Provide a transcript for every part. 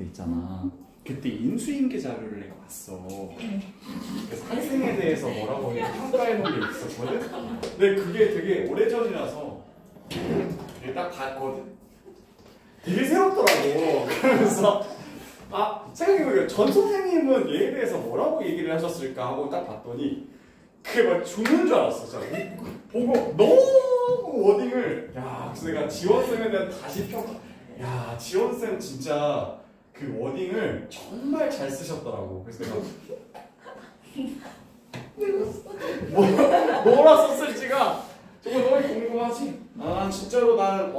때 있잖아. 그때 인수인계 자료를 내가 봤어. 그래서 학생에 대해서 뭐라고 평가해 놓은 게 있었거든. 근데 그게 되게 오래전이라서 딱 봤거든. 되게 새롭더라고. 그러면서 생각해보니까 전 선생님은 얘에 대해서 뭐라고 얘기를 하셨을까 하고 딱 봤더니 그게 막 죽는 줄 알았어. 진짜 보고 너무 워딩을 그래서 내가 지원쌤에 대한 다시 평가. 지원쌤 진짜 그 워딩을 정말 잘 쓰셨더라고. 그래서 내가 뭐라 썼을지가 정말 너무 궁금하지. 진짜로 난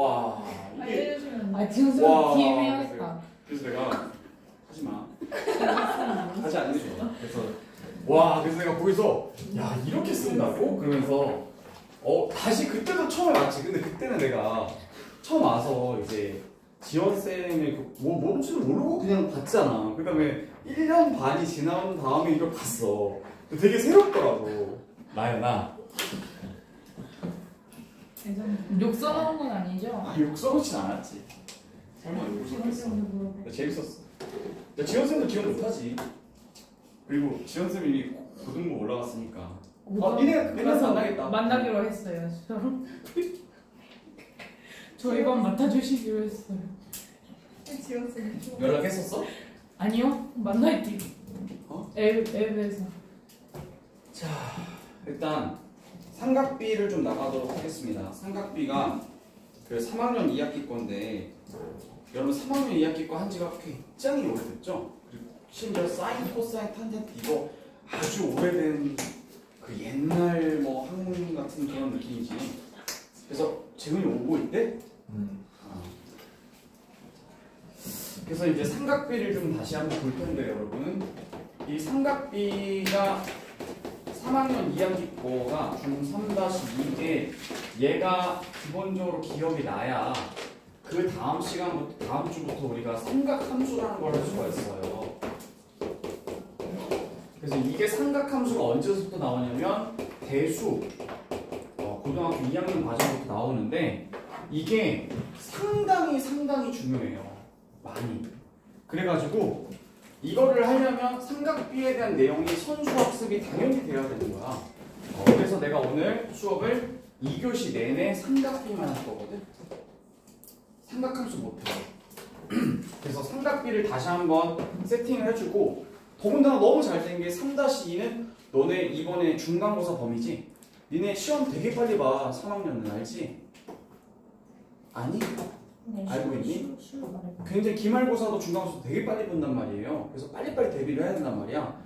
이게 지원쌤 DM 해야겠다. 그래서 내가 하지마. 하지 않는 게 좋아. 그래서 내가 거기서 이렇게 쓴다고? 그러면서 다시 그때도 처음에 왔지. 근데 그때는 내가 처음 와서 이제 지원쌤이 뭔지도 모르고 그냥 봤잖아. 그 다음에 1년 반이 지난 다음에 이걸 봤어. 되게 새롭더라고. 나연아. 욕 써놓은 건 아니죠? 욕 써놓진 않았지. 설마 욕을 써놓겠어. 재밌었어. 지원쌤도 기억 못하지. 그리고 지원쌤이 이미 고등부 올라갔으니까. 니네 만나겠다. 만나기로 했어요. 저희 반 맡아주시기로 했어요. 지원쌤 연락했었어? 아니요, 만날게. 앱에서. 자, 일단 삼각비를 좀 나가도록 하겠습니다. 삼각비가 그 3학년 2학기 건데 여러분 3학년 2학기 거 한지가 굉장히 오래됐죠? 그리고 심지어 사인, 코사인, 탄젠트 이거 아주 오래된 그 옛날 뭐 학문 같은 그런 느낌이지. 그래서 재훈이 오고 있대? 그래서 이제 삼각비를 좀 다시 한번 볼 텐데 여러분 이 삼각비가 3학년 2학기 거가 중3-2에 얘가 기본적으로 기억이 나야 그 다음 시간부터 다음 주부터 우리가 삼각함수라는 걸 할 수가 있어요. 그래서 이게 삼각함수가 언제부터 나오냐면 대수 고등학교 2학년 과정부터 나오는데 이게 상당히 중요해요. 많이. 그래가지고 이거를 하려면 삼각비에 대한 내용이 선수학습이 당연히 돼야 되는 거야. 그래서 내가 오늘 수업을 2교시 내내 삼각비만 할 거거든. 삼각함수 못해. 그래서 삼각비를 다시 한번 세팅을 해주고 더군다나 너무 잘 된 게 3-2는 너네 이번에 중간고사 범위지? 니네 시험 되게 빨리 봐. 3학년은 알지? 아니? 네, 알고 있니? 굉장히 기말고사도 중간고사도 되게 빨리 본단 말이에요. 그래서 빨리빨리 대비를 해야 된단 말이야.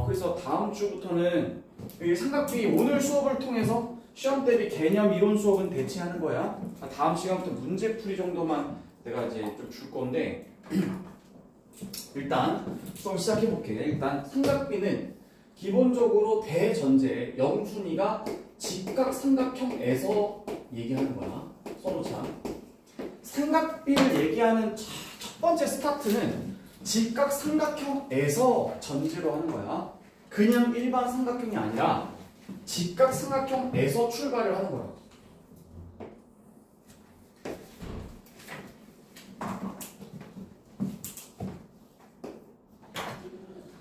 그래서 다음 주부터는 이 삼각비 오늘 수업을 통해서 시험 대비 개념 이론 수업은 대체하는 거야. 다음 시간부터 문제풀이 정도만 내가 이제 좀 줄 건데 일단 수업 시작해 볼게. 일단 삼각비는 기본적으로 대전제 영순위가 직각삼각형에서 얘기하는 거야. 써놓자. 삼각비를 얘기하는 첫 번째 스타트는 직각삼각형에서 전제로 하는 거야. 그냥 일반 삼각형이 아니라 직각삼각형에서 출발을 하는 거야.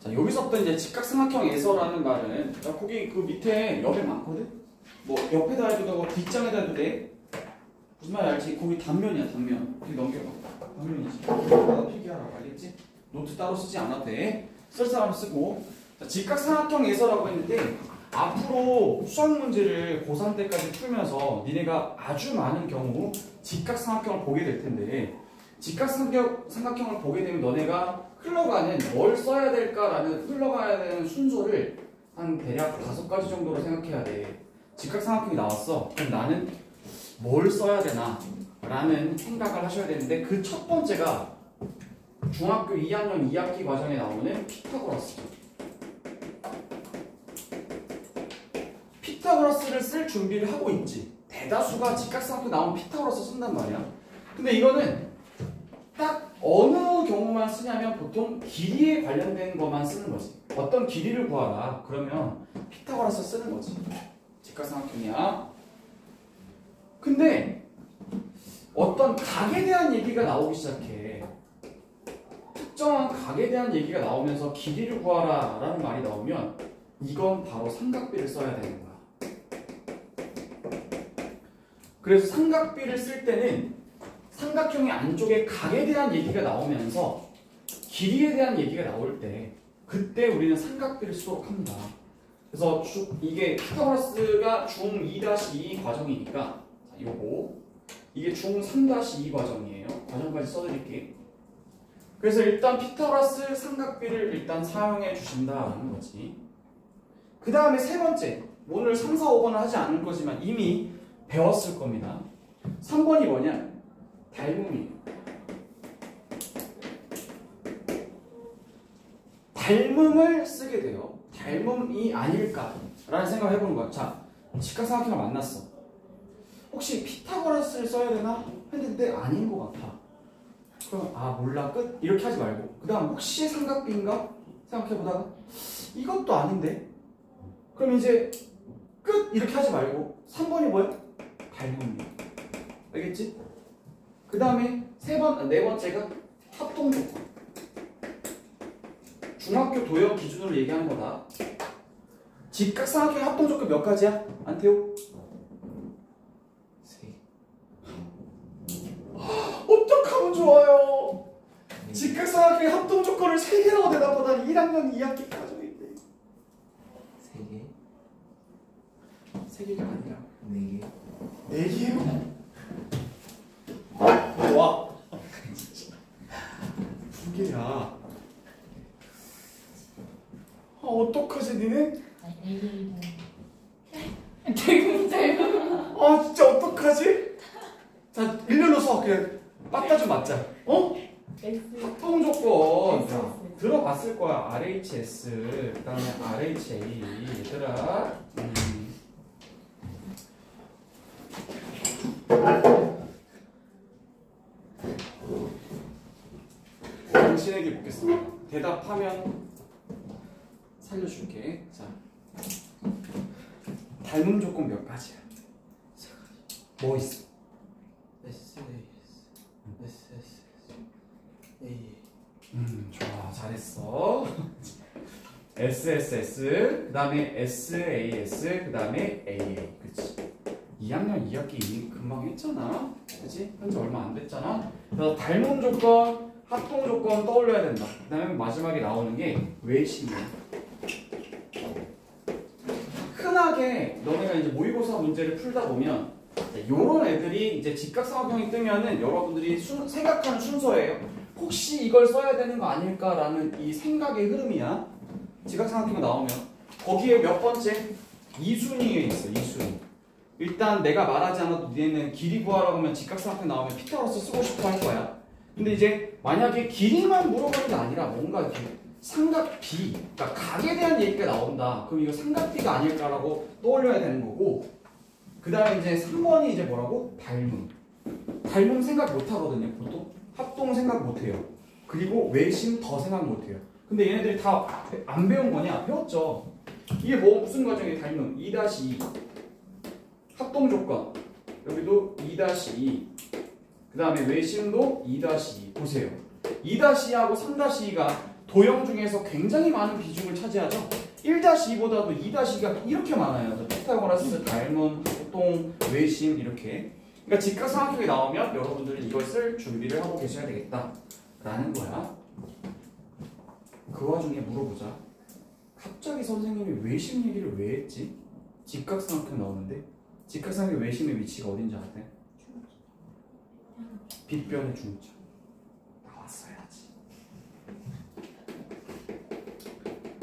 자, 여기서부터 이제 직각삼각형에서라는 말은 거기 그 밑에 옆에 많거든? 뭐 옆에다 해도 되고 뒷장에다 해도 돼. 무슨 말인지 알지? 거기 단면이야, 단면. 여기 넘겨봐. 단면이지. 나도 필기하라고 알겠지? 노트 따로 쓰지 않아도 돼. 쓸 사람 쓰고. 자, 직각삼각형에서라고 했는데 앞으로 수학 문제를 고3 때까지 풀면서 니네가 아주 많은 경우 직각삼각형을 보게 될 텐데 직각삼각형을 보게 되면 너네가 흘러가는 뭘 써야 될까라는 흘러가야 되는 순서를 한 대략 5가지 정도로 생각해야 돼. 직각삼각형이 나왔어. 그럼 나는 뭘 써야 되나 라는 생각을 하셔야 되는데 그 첫 번째가 중학교 2학년 2학기 과정에 나오는 피타고라스. 피타고라스를 쓸 준비를 하고 있지. 대다수가 직각삼각형 나오면 피타고라스 쓴단 말이야. 근데 이거는 딱 어느 경우만 쓰냐면 보통 길이에 관련된 것만 쓰는 거지. 어떤 길이를 구하라. 그러면 피타고라스 쓰는 거지. 직각삼각형이야. 근데 어떤 각에 대한 얘기가 나오기 시작해. 각에 대한 얘기가 나오면서 길이를 구하라 라는 말이 나오면 이건 바로 삼각비를 써야 되는 거야. 그래서 삼각비를 쓸 때는 삼각형의 안쪽에 각에 대한 얘기가 나오면서 길이에 대한 얘기가 나올 때 그때 우리는 삼각비를 쓰도록 합니다. 그래서 이게 피타고라스가 중2-2 과정이니까 자, 요거 이게 중3-2 과정이에요. 과정까지 써드릴게. 그래서 일단 피타고라스 삼각비를 일단 사용해 주신다라는 거지. 그 다음에 세 번째, 오늘 3, 4, 5번을 하지 않을 거지만 이미 배웠을 겁니다. 3번이 뭐냐? 닮음이에요. 닮음을 쓰게 돼요. 닮음이 아닐까라는 생각을 해보는 거야. 자, 직각삼각형을 만났어. 혹시 피타고라스를 써야 되나? 했는데 아닌 것 같아. 그럼 아 몰라 끝? 이렇게 하지 말고 그 다음 혹시 삼각비인가? 생각해보다가 이것도 아닌데? 그럼 이제 끝! 이렇게 하지 말고 3번이 뭐야? 닮음이야. 알겠지? 그 다음에 네 번째가 합동조건. 중학교 도형 기준으로 얘기하는 거다. 직각삼각형의 합동조건 몇 가지야? 안태호? 3개. 어떡하면 좋아요. 직각삼각형의 합동조건을 3개라고 대답하다니 1학년 2학기 과정인데 3개. 3개가 아니라 4개. 4개요? 와 2개야. 어떡하지 니네? 아 진짜 어떡하지? 자 일렬로 서 그냥 빠따 좀 맞자. 어? 합동조건 자, 들어봤을 거야. RHS 그 다음에 RHA 얘들아 당신에게 묻겠습니다. 대답하면 살려줄게. 자, 닮음 조건 몇 가지야? 뭐 있어? 좋아, 잘했어. SSS, 그 다음에 SAS, 그 다음에 AA. 그치? 2학년 2학기 금방 했잖아. 그치? 한지 얼마 안 됐잖아. 그래서 닮음 조건, 합동 조건 떠올려야 된다. 그 다음에 마지막에 나오는 게 외심이야. 흔하게 너네가 이제 모의고사 문제를 풀다 보면 요런 애들이 이제 직각삼각형이 뜨면은 여러분들이 생각하는 순서예요. 혹시 이걸 써야 되는 거 아닐까라는 이 생각의 흐름이야. 직각삼각형이 나오면 거기에 몇 번째? 2순위에 있어. 2순위. 일단 내가 말하지 않아도 니네는 길이 구하라고 하면 직각삼각형 나오면 피타고라스 쓰고 싶어 할 거야. 근데 이제 만약에 길이만 물어보는 게 아니라 뭔가 이렇게 삼각비, 그러니까 각에 대한 얘기가 나온다. 그럼 이거 삼각비가 아닐까라고 떠올려야 되는 거고, 그 다음에 이제 3번이 이제 뭐라고? 닮음. 닮음 생각 못 하거든요, 보통. 합동 생각 못 해요. 그리고 외심 더 생각 못 해요. 근데 얘네들이 다 안 배운 거냐? 배웠죠. 이게 뭐 무슨 과정이에요? 닮음 2-2 합동 조건 여기도 2-2 그 다음에 외심도 2-2 보세요. 2-2하고 3-2가 도형 중에서 굉장히 많은 비중을 차지하죠. 1-2보다도 2-2가 이렇게 많아요. 피타고라스, 닮음, 합동, 외심 이렇게. 그러니까 직각삼각형이 나오면 여러분들은 이걸 쓸 준비를 하고 계셔야 되겠다 라는 거야. 그 와중에 물어보자. 갑자기 선생님이 외심 얘기를 왜 했지? 직각삼각형 나오는데 직각삼각형 외심의 위치가 어딘지 아세요? 빗변의 중점. 나왔어야지.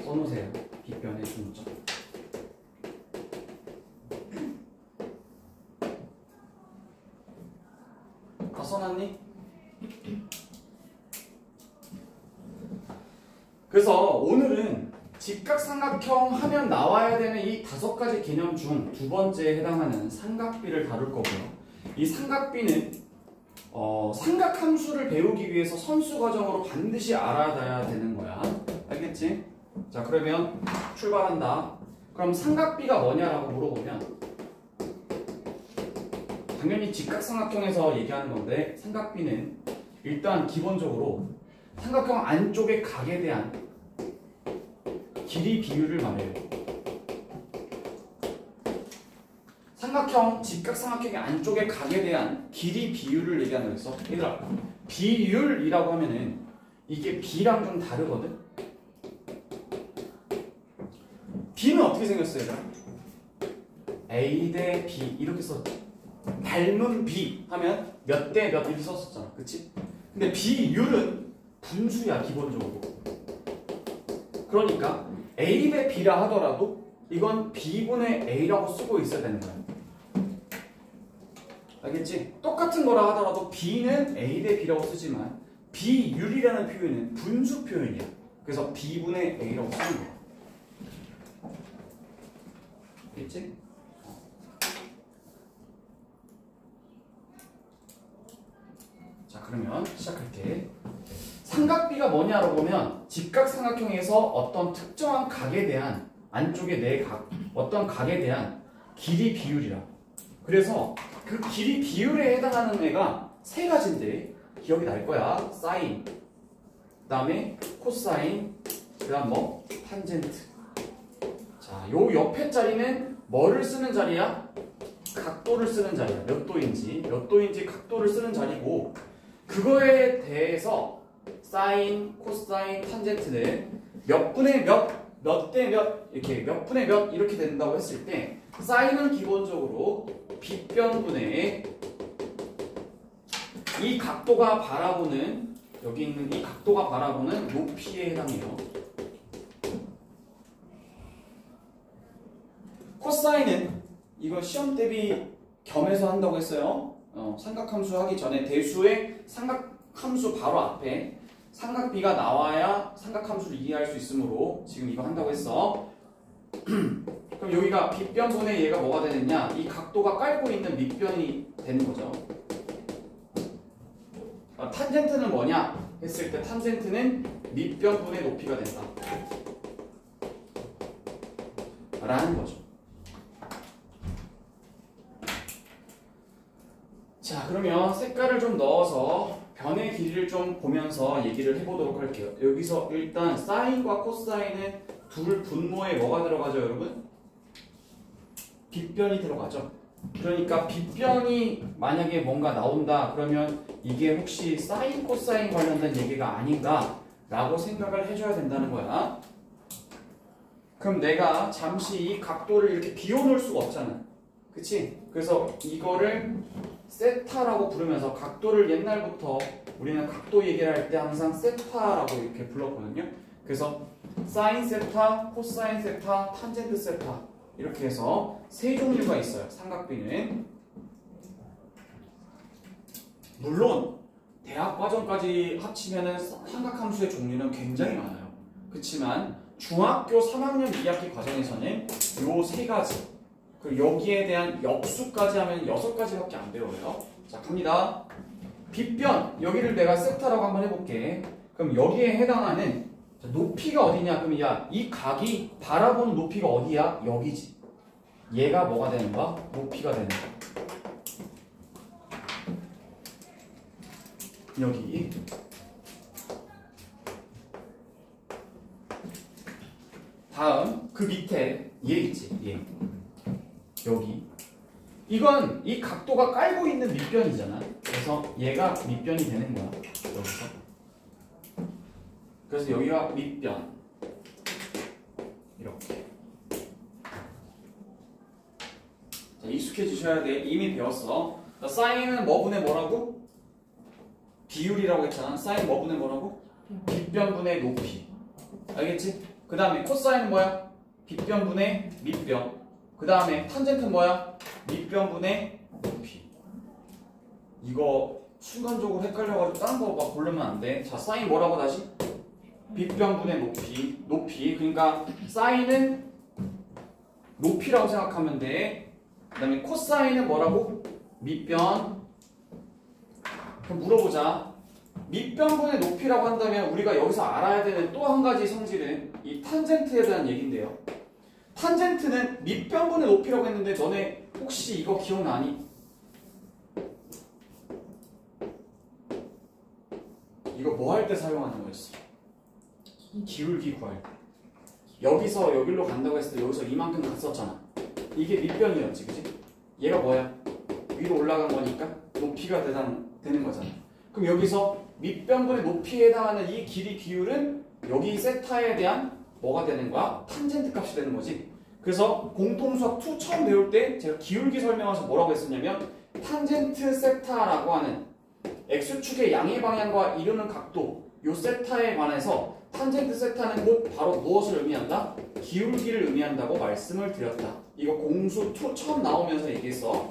써놓으세요. 빗변의 중점. 다 써놨니? 그래서 오늘은 직각삼각형 하면 나와야 되는 이 5가지 개념 중 2번째에 해당하는 삼각비를 다룰 거고요. 이 삼각비는 삼각함수를 배우기 위해서 선수 과정으로 반드시 알아둬야 되는 거야. 알겠지? 자, 그러면 출발한다. 그럼 삼각비가 뭐냐라고 물어보면 당연히 직각삼각형에서 얘기하는 건데 삼각비는 일단 기본적으로 삼각형 안쪽의 각에 대한 길이 비율을 말해요. 삼각형, 직각삼각형의 안쪽의 각에 대한 길이 비율을 얘기하는 거였어. 얘들아, 비율이라고 하면은 이게 B랑 좀 다르거든? B는 어떻게 생겼어요, 얘들아? A 대 B 이렇게 썼지. 닮은 B 하면 몇 대 몇 이렇게 썼었잖아. 그치? 근데 비율은 분수야, 기본적으로. 그러니까 A 대 B라 하더라도 이건 B분의 A라고 쓰고 있어야 되는 거야. 알겠지? 똑같은 거라 하더라도 B는 A 대 B라고 쓰지만 비율이라는 표현은 분수 표현이야. 그래서 B분의 A라고 쓰는 거야. 알겠지? 자, 그러면 시작할게. 삼각비가 뭐냐라고 보면 직각삼각형에서 어떤 특정한 각에 대한 안쪽의 네 각, 어떤 각에 대한 길이 비율이라. 그래서 그 길이 비율에 해당하는 애가 세 가지인데 기억이 날 거야. 사인, 그 다음에 코사인, 그 다음 뭐? 탄젠트. 자, 요 옆에 자리는 뭐를 쓰는 자리야? 각도를 쓰는 자리야. 몇 도인지 각도를 쓰는 자리고, 그거에 대해서 사인, 코사인, 탄젠트는 몇 분의 몇, 몇 대 몇, 이렇게 몇 분의 몇 이렇게 된다고 했을 때 사인은 기본적으로 빗변분의 이 각도가 바라보는, 여기 있는 이 각도가 바라보는 높이에 해당해요. 코사인은 이거 시험 대비 겸해서 한다고 했어요. 삼각함수 하기 전에 대수의 삼각함수 바로 앞에 삼각비가 나와야 삼각함수를 이해할 수 있으므로 지금 이거 한다고 했어. 그럼 여기가 빗변분의 얘가 뭐가 되느냐? 이 각도가 깔고 있는 밑변이 되는 거죠. 탄젠트는 뭐냐? 했을 때 탄젠트는 밑변분의 높이가 된다 라는 거죠. 자, 그러면 색깔을 좀 넣어서 변의 길이를 좀 보면서 얘기를 해보도록 할게요. 여기서 일단 사인과 코사인은 둘 분모에 뭐가 들어가죠, 여러분? 빗변이 들어가죠. 그러니까 빗변이 만약에 뭔가 나온다 그러면 이게 혹시 사인, 코사인 관련된 얘기가 아닌가 라고 생각을 해줘야 된다는 거야. 그럼 내가 잠시 이 각도를 이렇게 비워놓을 수가 없잖아. 그치? 그래서 이거를 세타라고 부르면서 각도를 옛날부터 우리는 각도 얘기를 할 때 항상 세타라고 이렇게 불렀거든요. 그래서 사인 세타, 코사인 세타, 탄젠트 세타 이렇게 해서 세 종류가 있어요. 삼각비는. 물론 대학 과정까지 합치면은 삼각함수의 종류는 굉장히 많아요. 그렇지만 중학교 3학년 2학기 과정에서는 요 세 가지, 그리고 여기에 대한 역수까지 하면 6가지밖에 안 배워요. 자, 갑니다. 빗변, 여기를 내가 세타라고 한번 해볼게. 그럼 여기에 해당하는 높이가 어디냐? 그럼 야, 이 각이 바라보는 높이가 어디야? 여기지. 얘가 뭐가 되는 거야? 높이가 되는 거야. 여기. 다음 그 밑에 얘 있지. 얘. 여기. 이건 이 각도가 깔고 있는 밑변이잖아. 그래서 얘가 밑변이 되는 거야. 여기서. 그래서 여기가 밑변. 이렇게. 자, 익숙해지셔야 돼. 이미 배웠어. 자, 사인은 뭐분의 뭐라고? 비율이라고 했잖아. 사인 뭐분의 뭐라고? 빗변분의 높이. 알겠지? 그 다음에 코사인은 뭐야? 빗변분의 밑변. 그 다음에 탄젠트는 뭐야? 밑변분의 높이. 이거 순간적으로 헷갈려가지고 다른 거 막 고르면 안 돼. 자, 사인 뭐라고 다시? 빗변분의 높이. 높이. 그러니까 사인은 높이라고 생각하면 돼. 그 다음에 코사인은 뭐라고? 밑변. 그럼 물어보자. 밑변분의 높이라고 한다면 우리가 여기서 알아야 되는 또 한 가지 성질은 이 탄젠트에 대한 얘기인데요. 탄젠트는 밑변분의 높이라고 했는데 너네 혹시 이거 기억나니? 이거 뭐 할 때 사용하는 거였어? 기울기 구할 때. 여기서 여기로 간다고 했을 때 여기서 이만큼 갔었잖아. 이게 밑변이었지, 그지? 얘가 뭐야? 위로 올라간 거니까 높이가 되는 거잖아. 그럼 여기서 밑변분의 높이에 해당하는 이 길이 비율은 여기 세타에 대한 뭐가 되는 거야? 탄젠트 값이 되는 거지. 그래서 공통수학 2 처음 배울 때 제가 기울기 설명해서 뭐라고 했었냐면 탄젠트 세타라고 하는 x축의 양의 방향과 이루는 각도 요 세타에 관해서 탄젠트 세타는 곧 바로 무엇을 의미한다? 기울기를 의미한다고 말씀을 드렸다. 이거 공수 2 처음 나오면서 얘기했어.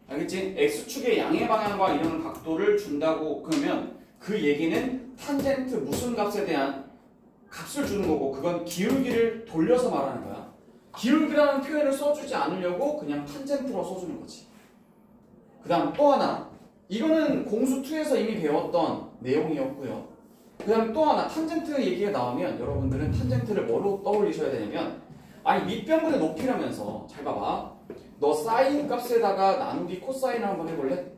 알겠지? x축의 양의 방향과 이루는 각도를 준다고 그러면 그 얘기는 탄젠트 무슨 값에 대한 값을 주는 거고 그건 기울기를 돌려서 말하는 거야. 기울기라는 표현을 써주지 않으려고 그냥 탄젠트로 써주는 거지. 그 다음 또 하나 이거는 공수 2에서 이미 배웠던 내용이었고요. 그 다음 또 하나 탄젠트 얘기가 나오면 여러분들은 탄젠트를 뭐로 떠올리셔야 되냐면 아니 밑변분의 높이라면서 잘 봐봐. 너 사인 값에다가 나누기 코사인을 한번 해볼래?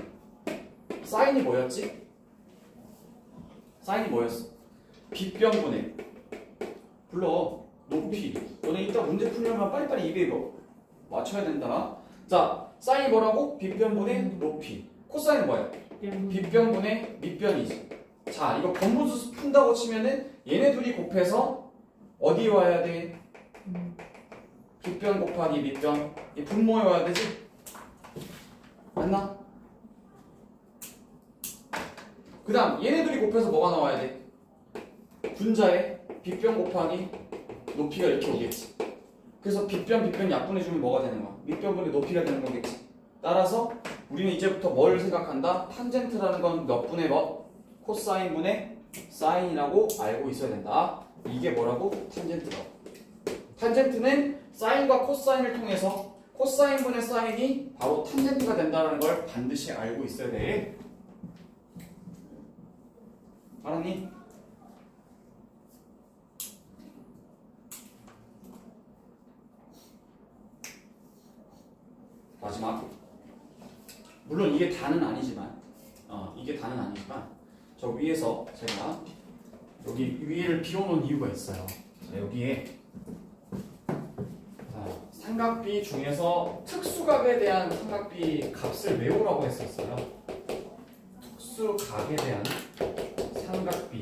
사인이 뭐였지? 사인이 뭐였어? 빗변분의 불러 높이. 너네 이따 문제 풀려면 빨리빨리 입에 이거 맞춰야 된다. 자, 사인이 뭐라고? 빗변분의 높이. 코사인은 뭐야? 빗변분의 밑변이지. 자, 이거 번분수 푼다고 치면은 얘네 둘이 곱해서 어디 와야 돼? 빗변 곱하기 밑변. 이 분모에 와야 되지? 맞나? 그 다음 얘네 둘이 곱해서 뭐가 나와야 돼? 분자에 빗변 곱하기 높이가 이렇게 오겠지. 그래서 빗변 약분해주면 뭐가 되는 거야? 밑변분의 높이가 되는 거겠지. 따라서 우리는 이제부터 뭘 생각한다? 탄젠트라는 건 몇 분의 몇? 코사인분의 사인이라고 알고 있어야 된다. 이게 뭐라고? 탄젠트라고. 탄젠트는 사인과 코사인을 통해서 코사인분의 사인이 바로 탄젠트가 된다는 걸 반드시 알고 있어야 돼. 알았니? 마지막. 물론 이게 다는 아니지만 저 위에서 제가 여기 위에를 비워놓은 이유가 있어요. 자, 여기에 삼각비 중에서 특수각에 대한 삼각비 값을 외우라고 했었어요. 특수각에 대한 삼각비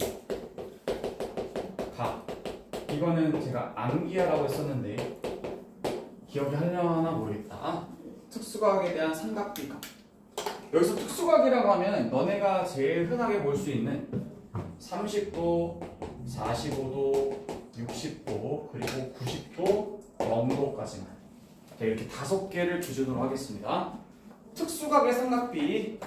값. 이거는 제가 암기하라고 했었는데 기억이 하려나 모르겠다. 특수각에 대한 삼각비 값. 여기서 특수각이라고 하면 너네가 제일 흔하게 볼 수 있는 30도, 45도, 60도, 그리고 90도, 0도까지만. 이렇게 5개를 기준으로 하겠습니다. 특수각의 삼각비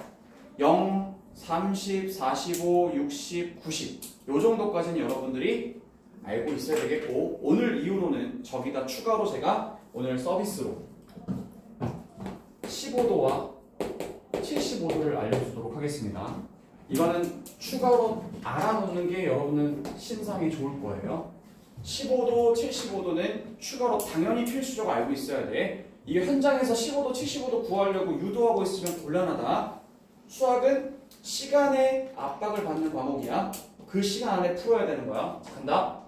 0, 30, 45, 60, 90. 요 정도까지는 여러분들이 알고 있어야 되겠고 오늘 이후로는 저기다 추가로 제가 오늘 서비스로 15도와 75도를 알려주도록 하겠습니다. 이거는 추가로 알아놓는 게 여러분은 신상이 좋을 거예요. 15도, 75도는 추가로 당연히 필수적으로 알고 있어야 돼. 이게 현장에서 15도, 75도 구하려고 유도하고 있으면 곤란하다. 수학은 시간의 압박을 받는 과목이야. 그 시간 안에 풀어야 되는 거야. 자, 간다.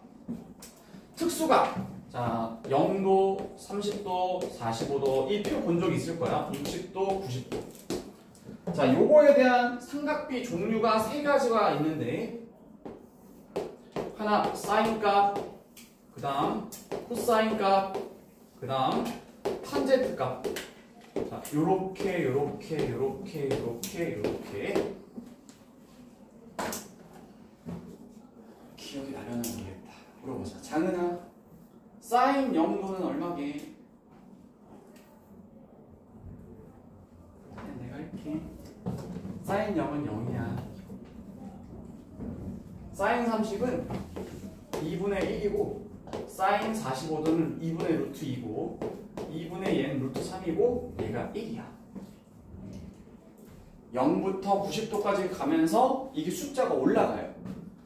특수각. 자, 0도, 30도, 45도 이 표 본 적 있을 거야. 60도, 90도. 자, 요거에 대한 삼각비 종류가 3가지가 있는데 하나 사인값, 그 다음 코사인값, 그 다음 탄젠트값. 자, 요렇게 기억이 나려나 모르겠다. 물어보자. 장은아, 사인 0도는 얼마게? 내가 할게. 사인 0은 0이야. 사인 30은 2분의 1이고 사인 45도는 2분의 루트 2고 2분의 얘는 루트 3이고 얘가 1이야. 0부터 90도까지 가면서 이게 숫자가 올라가요.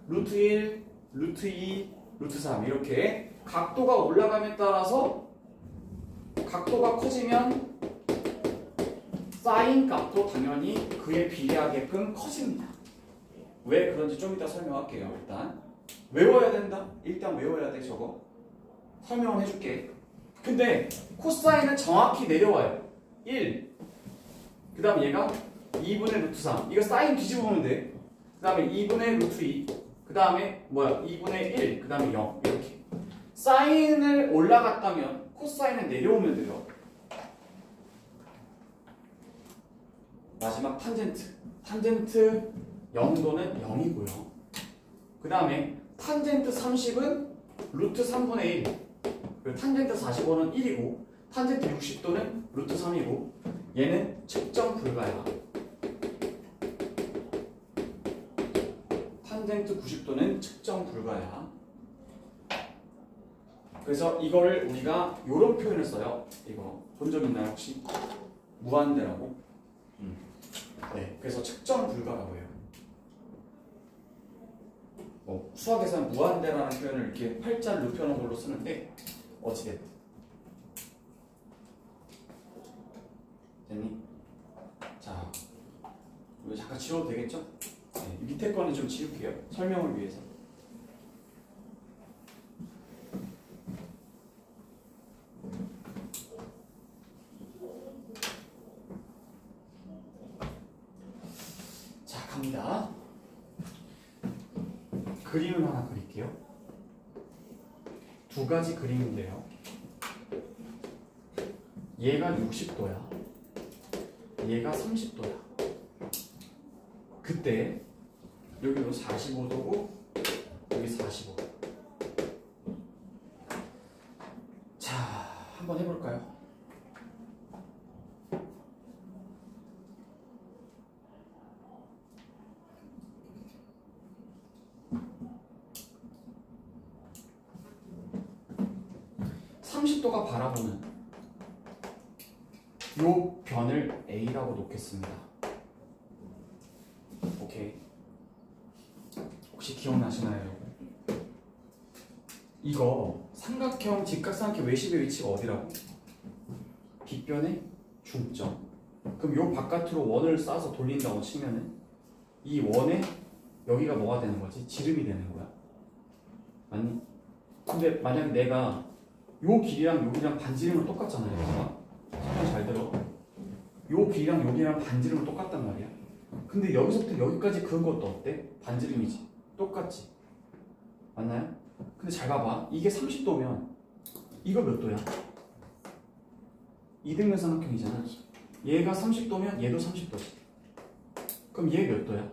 루트 1, 루트 2, 루트 3 이렇게 각도가 올라감에 따라서 각도가 커지면 사인 값도 당연히 그에 비례하게끔 커집니다. 왜 그런지 좀 이따 설명할게요. 일단 외워야 된다. 일단 외워야 돼. 저거 설명을 해줄게. 근데 코사인은 정확히 내려와요. 1. 그 다음에 얘가 2분의 루트 3. 이거 사인 뒤집어보면 돼. 그 다음에 2분의 루트 2. 그 다음에 뭐야? 2분의 1. 그 다음에 0. 이렇게. 사인을 올라갔다면 코사인은 내려오면 돼요. 마지막 탄젠트. 탄젠트 0도는 0이고요. 그 다음에 탄젠트 30은 루트 3분의 1. 그리고 탄젠트 45는 1이고 탄젠트 60도는 루트 3이고 얘는 측정 불가야. 탄젠트 90도는 측정 불가야. 그래서 이거를 우리가 이런 표현을 써요. 이거 본 적 있나요 혹시? 무한대라고. 네, 그래서 측정 불가라고 해요. 수학에서는 무한대라는 표현을 이렇게 팔자를 눕혀놓은 걸로 쓰는데 어찌됐든 됐니? 자, 이거 잠깐 지워도 되겠죠? 네, 밑에 거는 좀 지울게요. 설명을 위해서. 자, 갑니다. 그림을 하나 그릴게요. 두 가지 그림인데요. 얘가 60도야. 얘가 30도야. 그때 여기도 45도고 여기 45도. 자, 한번 해볼까요? 가 바라보는 요 변을 A라고 놓겠습니다. 오케이. 혹시 기억나시나요? 이거 삼각형, 직각삼각형 외심의 위치가 어디라고? 빗변의 중점. 그럼 요 바깥으로 원을 쏴서 돌린다고 치면은 이 원에 여기가 뭐가 되는 거지? 지름이 되는 거야. 맞니? 근데 만약 내가 요 길이랑 여기랑 반지름은 똑같잖아요. 설명 잘 들어. 요 길이랑 여기랑 반지름은 똑같단 말이야. 근데 여기서부터 여기까지 그은 것도 어때? 반지름이지. 똑같지. 맞나요? 근데 잘 봐봐. 이게 30도면 이거 몇 도야? 이등변 삼각형이잖아. 얘가 30도면 얘도 30도지. 그럼 얘 몇 도야?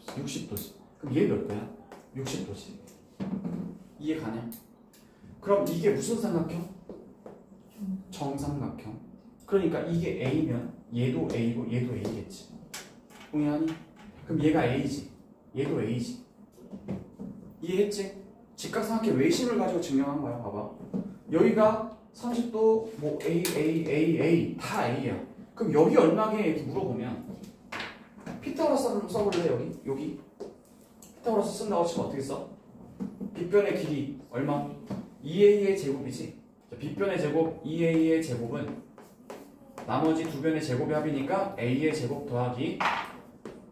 60도지. 그럼 얘 몇 도야? 60도지. 이해 가냐? 그럼 이게 무슨 삼각형? 정삼각형. 그러니까 이게 A면 얘도 A고 얘도 A겠지. 동의하니? 그럼 얘가 A지. 얘도 A지. 이해했지? 직각삼각형 외심을 가지고 증명한 거야. 봐봐. 여기가 30도 뭐 A 다 A야. 그럼 여기 얼마게 이렇게 물어보면 피타고라스 한번 써볼래? 여기 피타고라스 쓴다고 치면 어떻게 써? 빗변의 길이 얼마? 2A의 제곱이지. 빗변의 제곱 2A의 제곱은 나머지 두 변의 제곱의 합이니까 A의 제곱 더하기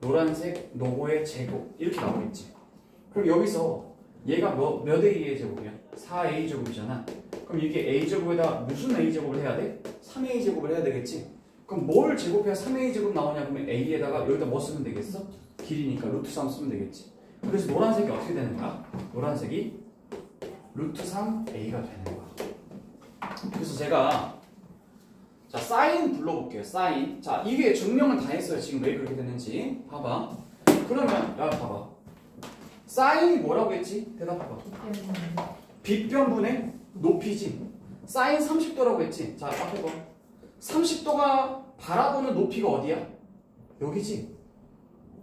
노란색 노고의 제곱 이렇게 나오겠지. 그럼 여기서 얘가 몇 A의 제곱이야? 4A 제곱이잖아. 그럼 이게 A 제곱에다 무슨 A 제곱을 해야 돼? 3A 제곱을 해야 되겠지. 그럼 뭘 제곱해야 3A 제곱 나오냐? 그러면 A에다가 여기다 뭐 쓰면 되겠어? 길이니까 루트 3 쓰면 되겠지. 그래서 노란색이 어떻게 되는 거야? 노란색이 루트 3A가 되는 거야. 그래서 제가 자 사인 불러볼게요. 사인. 자 이게 증명을 다 했어요. 지금 왜 그렇게 됐는지 봐봐. 그러면 야 봐봐. 사인이 뭐라고 했지? 대답해봐. 빗변분의 높이지. 사인 30도라고 했지. 자 앞에 봐. 30도가 바라보는 높이가 어디야? 여기지.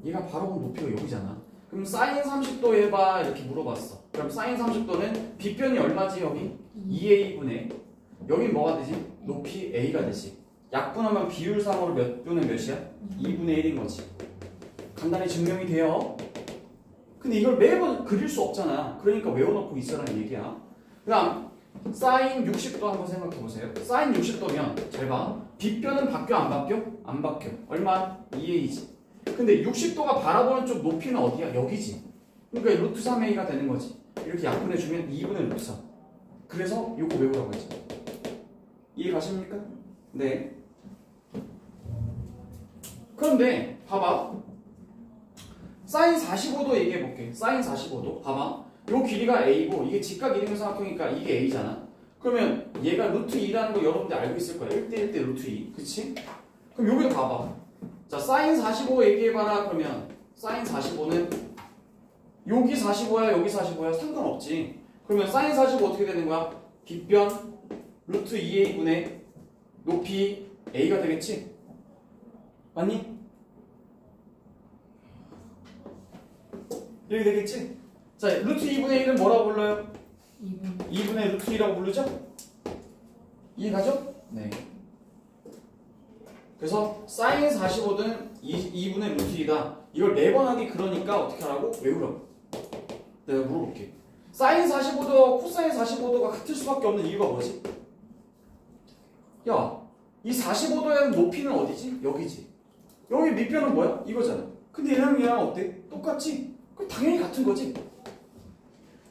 얘가 바라보는 높이가 여기잖아. 그럼 사인 30도 해봐 이렇게 물어봤어. 그럼 사인 30도는 빗변이 얼마지 여기? 2A분의 여긴 뭐가 되지? 높이 A가 되지. 약분하면 비율상으로 몇 분의 몇이야? 2분의 1인 거지. 간단히 증명이 돼요. 근데 이걸 매번 그릴 수 없잖아. 그러니까 외워놓고 있으라는 얘기야. 그 다음 사인 60도 한번 생각해 보세요. 사인 60도면 잘 봐. 빗변은 바뀌어 안 바뀌어? 안 바뀌어. 얼마? 2a지. 근데 60도가 바라보는 쪽 높이는 어디야? 여기지. 그러니까 루트 3a가 되는 거지. 이렇게 약분해주면 2분의 루트 3. 그래서 요거 외우라고 했죠. 이해 가십니까? 네. 그런데 봐봐. 사인 45도 얘기해 볼게. 사인 45도. 봐봐. 요 길이가 a고 이게 직각 이등변 삼각형이니까 이게 a잖아. 그러면 얘가 루트 2라는 거 여러분들 알고 있을 거야. 1대1 대 루트 2. 그치? 그럼 여기도 봐봐. 자, 사인 45 얘기해봐라. 그러면 사인 45는 여기 45야 여기 45야 상관없지. 그러면 사인 45 어떻게 되는 거야? 빗변 루트 2a분의 높이 a가 되겠지? 맞니? 이렇게 되겠지? 자, 루트 2분의 1은 뭐라고 불러요? 2분의 루트 2라고 부르죠? 이해가죠? 네. 그래서 사인 45는 2분의 루트 2다. 이걸 매번 하기 그러니까 어떻게 하라고? 외우라고. 내가 물어볼게. 사인 45도, 코사인 45도가 같을 수밖에 없는 이유가 뭐지? 야, 이 45도의 높이는 어디지? 여기지. 여기 밑변은 뭐야? 이거잖아. 근데 얘랑 어때? 똑같지? 그럼 당연히 같은 거지.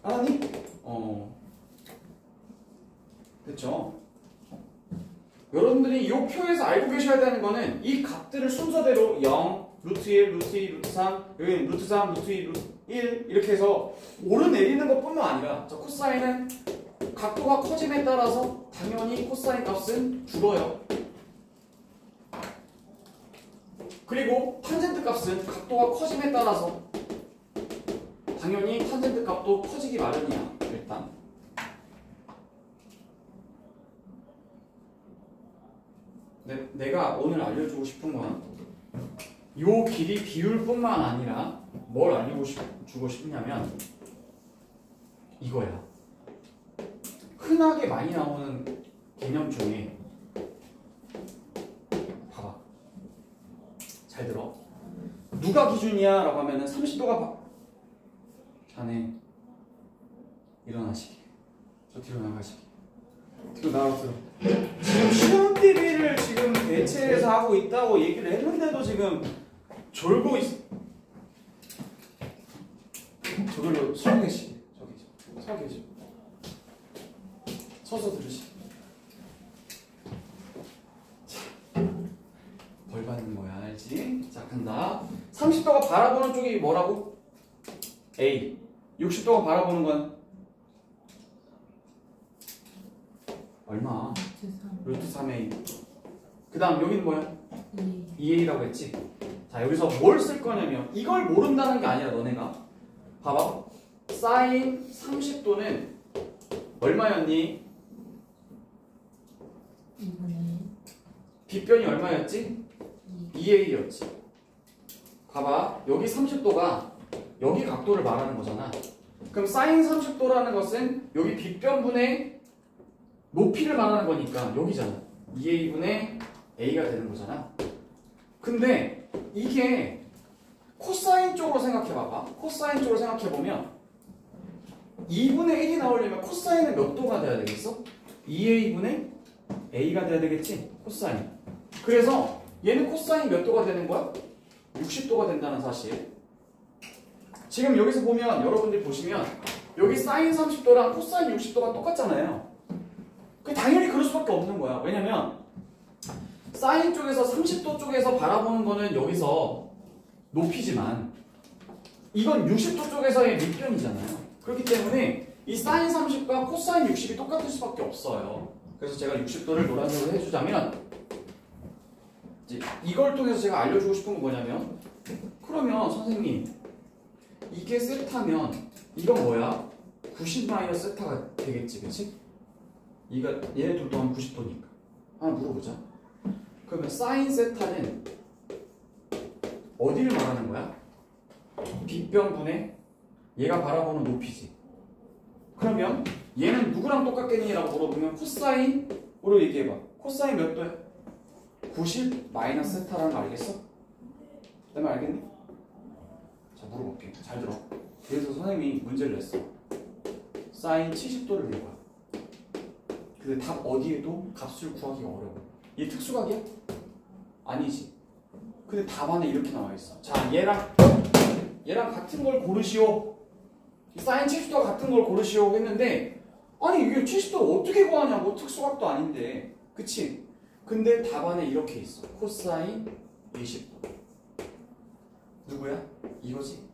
알았니? 됐죠? 여러분들이 이 표에서 알고 계셔야 되는 거는 이 값들을 순서대로 0, 루트 1, 루트 2, 루트 3, 여기 루트 3, 루트 2, 루트 1 이렇게 해서 오르내리는 것뿐만 아니라 자, 코사인은 각도가 커짐에 따라서 당연히 코사인 값은 줄어요. 그리고 탄젠트 값은 각도가 커짐에 따라서 당연히 탄젠트 값도 커지기 마련이야. 일단 내가 오늘 알려주고 싶은 건 요 길이 비율뿐만 아니라 뭘 알려주고 싶냐면 이거야. 흔하게 많이 나오는 개념 중에 봐봐. 잘 들어. 누가 기준이야? 라고 하면은 30도가 자네 일어나시게. 저 뒤로 나가시게. 뒤로 나가세요. 지금 시험 TV를 지금 대체해서 하고 있다고 얘기를 했는데도 지금 졸고 있어. 저걸로 서 계시게. 저기 서 계시. 서서 들으시. 벌 받는 거야, 알지? 자, 간다. 30도가 바라보는 쪽이 뭐라고? A. 60도가 바라보는 건 얼마? 루트 3a. 그 다음 여기는 뭐야? 2a라고 했지? 자, 여기서 뭘 쓸 거냐면 이걸 모른다는 게 아니라 너네가 봐봐. 사인 30도는 얼마였니? 2분의 빗변이 얼마였지? 2a였지. 봐봐. 여기 30도가 여기 각도를 말하는 거잖아. 그럼 사인 30도라는 것은 여기 빗변분의 높이를 말하는 거니까 여기잖아. 2a분의 a가 되는 거잖아. 근데 이게 코사인 쪽으로 생각해봐봐. 코사인 쪽으로 생각해보면 2분의 1이 나오려면 코사인은 몇 도가 돼야 되겠어? 2a분의 a가 돼야 되겠지? 코사인. 그래서 얘는 코사인 몇 도가 되는 거야? 60도가 된다는 사실. 지금 여기서 보면 여러분들 보시면 여기 사인 30도랑 코사인 60도가 똑같잖아요. 당연히 그럴 수밖에 없는 거야. 왜냐면 사인 쪽에서 30도 쪽에서 바라보는 거는 여기서 높이지만 이건 60도 쪽에서의 밑변이잖아요. 그렇기 때문에 이 사인 30과 코사인 60이 똑같을 수밖에 없어요. 그래서 제가 60도를 노란색으로 해주자면 이제 이걸 통해서 제가 알려주고 싶은 건 뭐냐면 그러면 선생님 이게 세타면 이건 뭐야? 90 마이너스 세타가 되겠지, 그치? 얘네 둘 또한 90도니까 하나 물어보자. 그러면 사인 세타는 어디를 말하는 거야? 빗변분의 얘가 바라보는 높이지. 그러면 얘는 누구랑 똑같겠니? 라고 물어보면 코사인으로 얘기해봐. 코사인 몇 도야? 90 마이너스 세타라는 거 알겠어? 내 말 알겠니? 자, 물어볼게. 잘 들어. 그래서 선생님이 문제를 냈어. 사인 70도를 내봐. 근데 답 어디에도 값을 구하기가 어려워. 얘 특수각이야? 아니지. 근데 답안에 이렇게 나와 있어. 자, 얘랑 같은 걸 고르시오. 사인 70도 같은 걸 고르시오 했는데 아니 이게 70도를 어떻게 구하냐고. 특수각도 아닌데. 그치? 근데 답안에 이렇게 있어. 코사인 20도. 누구야? 이거지?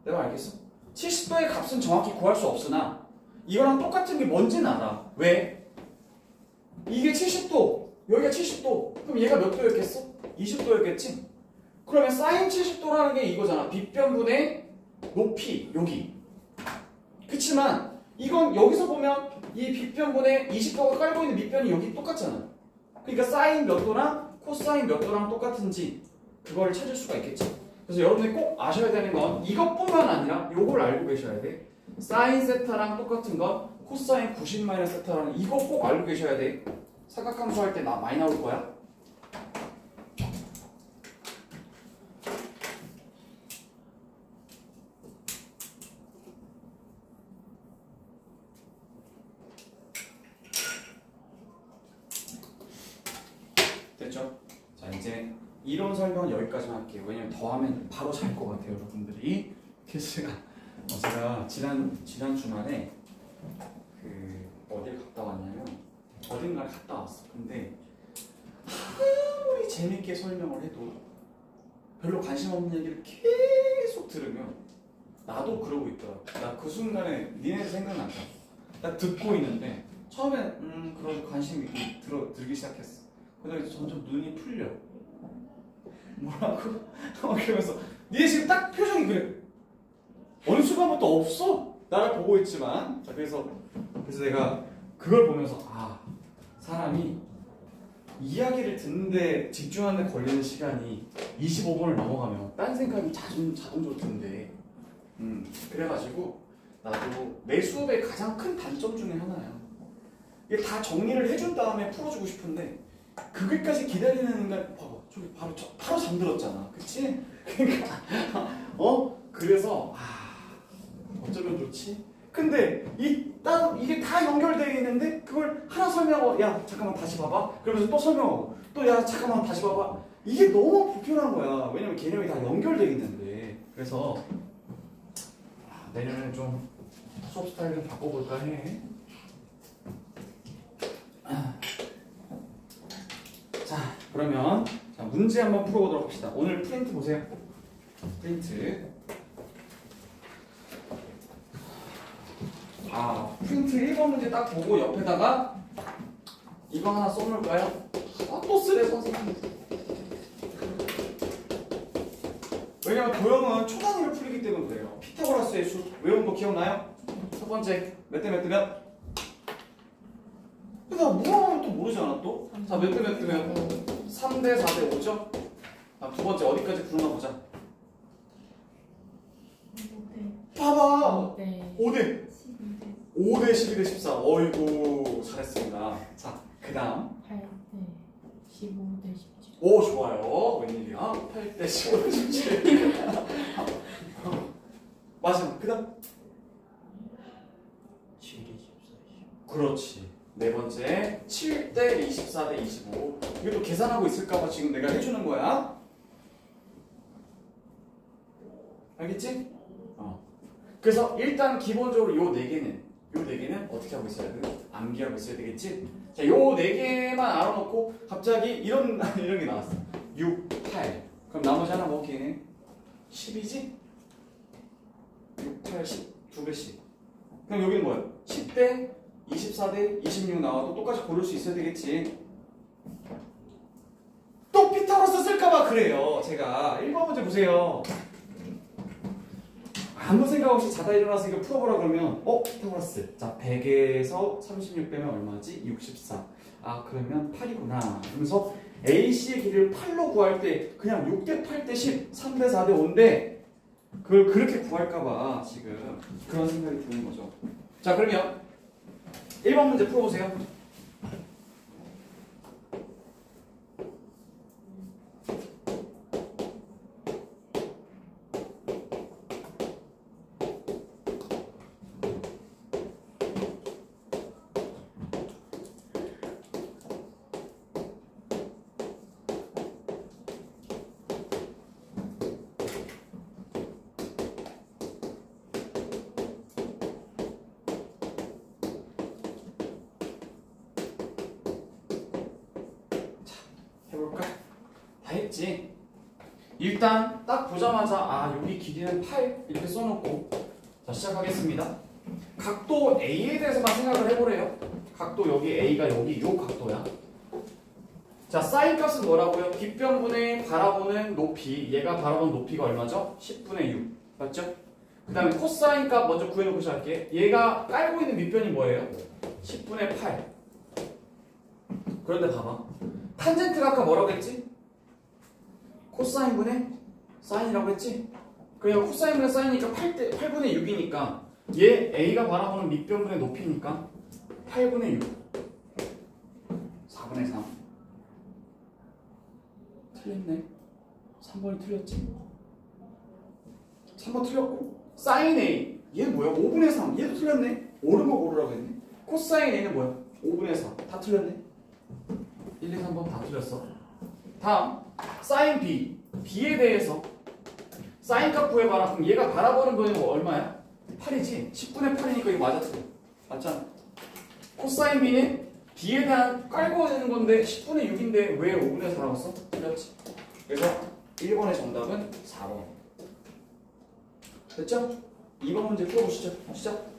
내 말 알겠어? 70도의 값은 정확히 구할 수 없으나 이거랑 똑같은 게 뭔지는 알아. 왜? 이게 70도, 여기가 70도. 그럼 얘가 몇 도였겠어? 20도였겠지? 그러면 사인 70도라는 게 이거잖아. 빗변분의 높이, 여기. 그치만 이건 여기서 보면 이 빗변분의 20도가 깔고 있는 밑변이 여기 똑같잖아. 그러니까 사인 몇 도랑 코사인 몇 도랑 똑같은지 그걸 찾을 수가 있겠지. 그래서 여러분들이 꼭 아셔야 되는 건 이것뿐만 아니라 이걸 알고 계셔야 돼. 사인 세타랑 똑같은 건 코사인 90-세타라는 이거 꼭 알고 계셔야 돼. 삼각함수 할 때 나 많이 나올 거야. 됐죠? 자, 이제 이론 설명은 여기까지만 할게요. 왜냐면 더 하면 바로 잘 것 같아요, 여러분들이. 그래서 제가 지난 주말에 어딜 갔다 왔냐면 어딘가를 갔다 왔어. 근데 아무리 재밌게 설명을 해도 별로 관심 없는 얘기를 계속 들으면 나도 그러고 있더라. 나 그 순간에 니네들 생각난다. 나 듣고 있는데 처음엔 그런 관심이 들기 시작했어. 그러다가 이제 점점 눈이 풀려. 뭐라고? 그러면서 니네 지금 딱 표정이 그래. 어느 순간부터 없어. 나를 보고 있지만. 자, 그래서 내가 그걸 보면서 사람이 이야기를 듣는데 집중하는 데 걸리는 시간이 25분을 넘어가면 딴 생각이 자동적으로 든대. 그래가지고 나도 내 수업의 가장 큰 단점 중에 하나야. 이게 다 정리를 해준 다음에 풀어주고 싶은데 그게까지 기다리는 인간 봐봐. 저기 바로 잠들었잖아. 그치? 그러니까 그래서 어쩌면 좋지? 근데 이게 다 연결되어 있는데 그걸 하나 설명하고 야 잠깐만 다시 봐봐. 그러면서 또 설명하고 또 야 잠깐만 다시 봐봐. 이게 너무 불편한 거야. 왜냐면 개념이 다 연결되어 있는데. 그래서 내년에 좀 수업 스타일 좀 바꿔볼까 해. 자, 그러면 문제 한번 풀어보도록 합시다. 오늘 프린트 보세요. 프린트. 프린트 1번 문제 딱 보고 옆에다가 이거 하나 써놓을까요? 또 쓰래 선생님. 왜냐면 도형은 초단위로 풀리기 때문에 그래요. 피타고라스의 수 외운 거 기억나요? 첫 번째 몇 대 몇 대면? 나 물어보면 또 모르지 않아 또? 자, 몇 대 몇 대면? 3대 4대 5죠? 두 번째 어디까지 부르나 보자. 봐봐! 5대 5대 12대 14. 어이구 잘했습니다. 자, 그 다음 8대 15대 17. 오 좋아요. 웬일이야? 8대 15대 17. 마지막 그 다음 7대 14. 그렇지. 네 번째 7대 24대 25. 이것도 계산하고 있을까봐 지금 내가 해주는 거야. 알겠지? 그래서 일단 기본적으로 요 네 개는 어떻게 하고 있어야 돼? 암기하고 있어야 되겠지? 자, 요 네 개만 알아놓고 갑자기 이런 게 나왔어. 6, 8. 그럼 나머지 하나 뭐 개네? 10이지? 6, 8, 10. 두 배씩. 그럼 여기는 뭐야? 10대 24대 26 나와도 똑같이 고를 수 있어야 되겠지. 또 피타고라스 쓸까봐 그래요. 제가 1번 문제 보세요. 아무 생각 없이 자다 일어나서 이거 풀어보라 그러면 피타고라스. 자, 100에서 36 빼면 얼마지? 64. 그러면 8이구나. 그러면서 AC의 길이를 8로 구할 때 그냥 6대 8대 10, 3대 4대 5인데 그걸 그렇게 구할까봐 지금 그런 생각이 드는 거죠. 자, 그러면 1번 문제 풀어보세요. 하겠지. 일단 딱 보자마자 아 여기 길이는 8 이렇게 써놓고 자 시작하겠습니다. 각도 A에 대해서만 생각을 해보래요. 각도 여기 A가 여기 요 각도야. 자 사인 값은 뭐라고요? 빗변분의 바라보는 높이, 얘가 바라보는 높이가 얼마죠? 10분의 6 맞죠? 그 다음에 코사인 값 먼저 구해놓고 시작할게. 얘가 깔고 있는 밑변이 뭐예요? 10분의 8. 그런데 봐봐, 탄젠트가 아까 뭐라고 했지? 코사인분의 사인이라고 했지? 그러니까 코사인분의 사인이니까 8분의 6이니까 얘 A가 바라보는 밑변분의 높이니까 8분의 6 4분의 3 틀렸네. 3번이 틀렸지? 3번 틀렸고 사인 A 얘는 뭐야? 5분의 3 얘도 틀렸네. 옳은 거 고르라고 했네. 코사인 A는 뭐야? 5분의 4 다 틀렸네. 1, 2, 3번 다 틀렸어. 다음 사인 B B에 대해서 사인 값 구해봐라. 그럼 얘가 바라보는 거는 뭐 얼마야? 8이지? 10분의 8이니까 이거 맞아 틀려. 맞잖아. 코사인 B는 B에 대한 깔고 되는 건데 10분의 6인데 왜 5분의 4라고 써? 틀렸지. 그래서 1번의 정답은 4번. 됐죠? 2번 문제 풀어보시죠. 시작.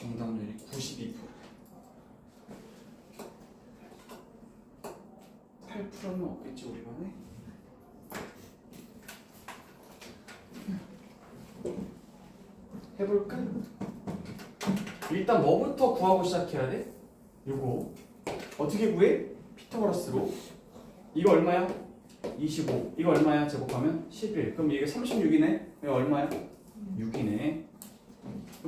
정답률이 92%. 8%는 없겠지 우리 반에. 해볼까? 일단 뭐부터 구하고 시작해야 돼? 요거 어떻게 구해? 피타고라스로. 이거 얼마야? 25. 이거 얼마야? 제곱하면 11. 그럼 이게 36이네. 이거 얼마야? 6이네.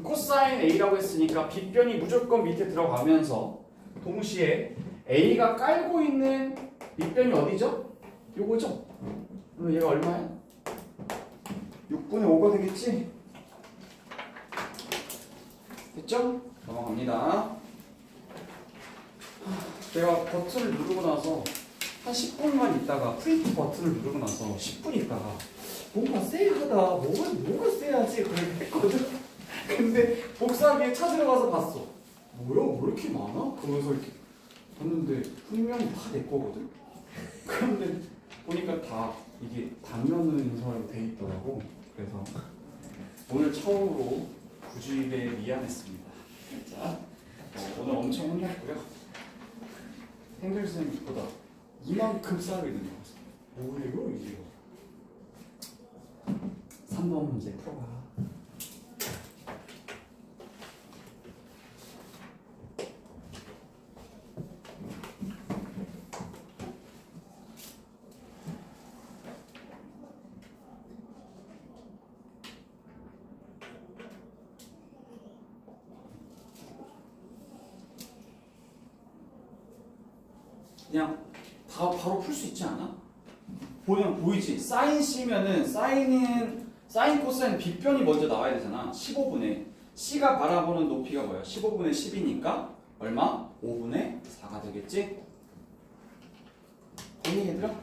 코사인 A라고 했으니까 빗변이 무조건 밑에 들어가면서 동시에 A가 깔고 있는 밑변이 어디죠? 요거죠? 그럼 얘가 얼마야? 6분의 5가 되겠지? 됐죠? 넘어갑니다. 내가 버튼을 누르고 나서 한 10분만 있다가 프린트 버튼을 누르고 나서 10분 있다가 뭔가 쎄하다, 뭐가 쎄하지? 그렇게 했거든? 근데 복사기에 찾으러 가서 봤어. 뭐야? 왜 이렇게 많아? 그러면서 이렇게 봤는데 분명히 다 내 거거든? 그런데 보니까 다 이게 단면으로 인쇄하려고 돼 있더라고. 그래서 오늘 처음으로 구주입에 미안했습니다. 자, 오늘 엄청 혼났고요. 행정 선생님보다 이만큼 쌓여 있는 거였어. 뭐예요 이게? 3번 문제 풀어봐. 그냥 바로 풀 수 있지 않아? 보이지? 사인 C면은 사인 코사인 빗변이 먼저 나와야 되잖아. 15분의 C가 바라보는 높이가 뭐야? 15분의 10이니까 얼마? 5분의 4가 되겠지? 됐니 얘들아?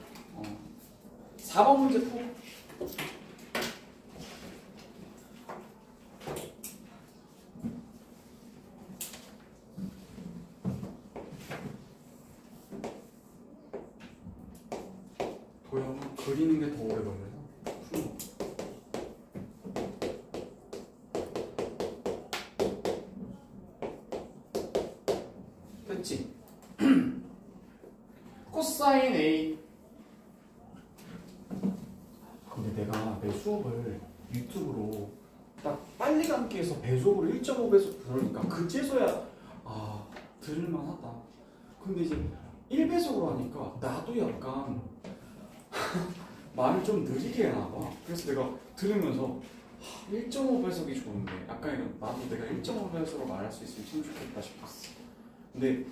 4번 문제 풀어. 도형은 그리는 게 더 오래 걸려서 풀어. 됐지? 코사인 A. 근데 내가 내 수업을 유튜브로 딱 빨리 감기해서 배속으로 1.5배속 들으니까 그제서야 들을만하다. 근데 이제 1배속으로 하니까 나도 약간 말을 좀 느리게 해놔봐. 그래서 내가 들으면서 1.5배속이 좋은데 약간 이런 나도 내가 1.5배속으로 말할 수 있으면 참 좋겠다 싶었어. 근데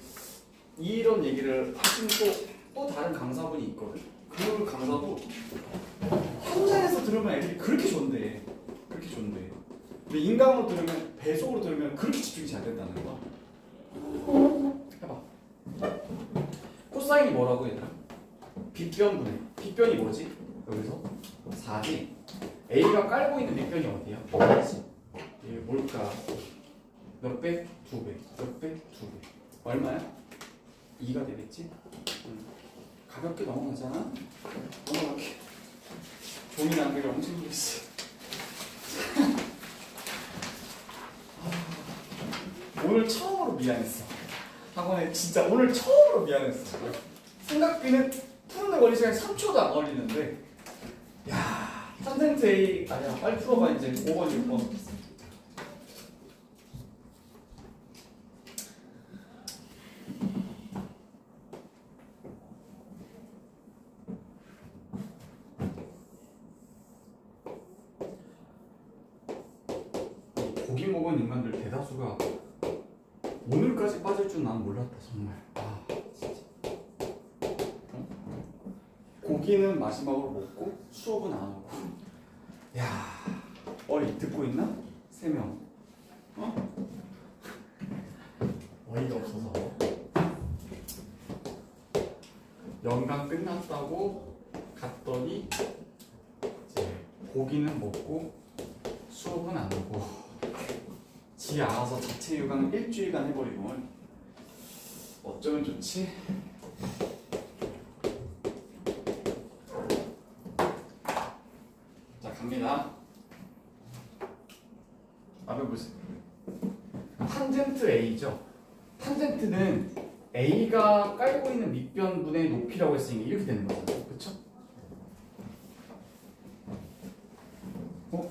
이런 얘기를 하신 또 다른 강사분이 있거든. 그 강사도 현장에서 들으면 애들이 그렇게 좋은데 그렇게 좋은데 근데 인강으로 들으면 배속으로 들으면 그렇게 집중이 잘 된다는 거야. 해봐. 코사인이 뭐라고 얘들아? 빗변분의 빗변이 뭐지? 여기서 4지. A가 깔고 있는 밑변이 어디야? 4지. 이게 뭘까? 몇 배? 2배. 몇 배? 2배. 얼마야? 2가 되겠지? 가볍게 넘어가잖아? 넘어갈게. 종이 낭비를 엄청 했어. 오늘 처음으로 미안했어. 학원에 진짜 오늘 처음으로 미안했어. 생각비는 푸는데 걸리 시간이 3초도 안 걸리는데 야, 탄젠트 A 아니야. 빨리 풀어봐 이제 5번 6번. 고기 먹은 인간들 대다수가 오늘까지 빠질 줄 난 몰랐다 정말. 아 진짜. 고기는 마지막으로 먹고 수업은 안 하고. 야, 어이 듣고 있나? 3명. 어이가 없어서. 연강 끝났다고 갔더니 이제 고기는 먹고 수업은 안 하고 지 알아서 자체 유강 일주일간 해버리고 어쩌면 좋지? 자 갑니다. 앞에 보세요. 탄젠트 A죠. 탄젠트는 A가 깔고 있는 밑변분의 높이라고 했으니까 이렇게 되는 거잖아요. 그쵸?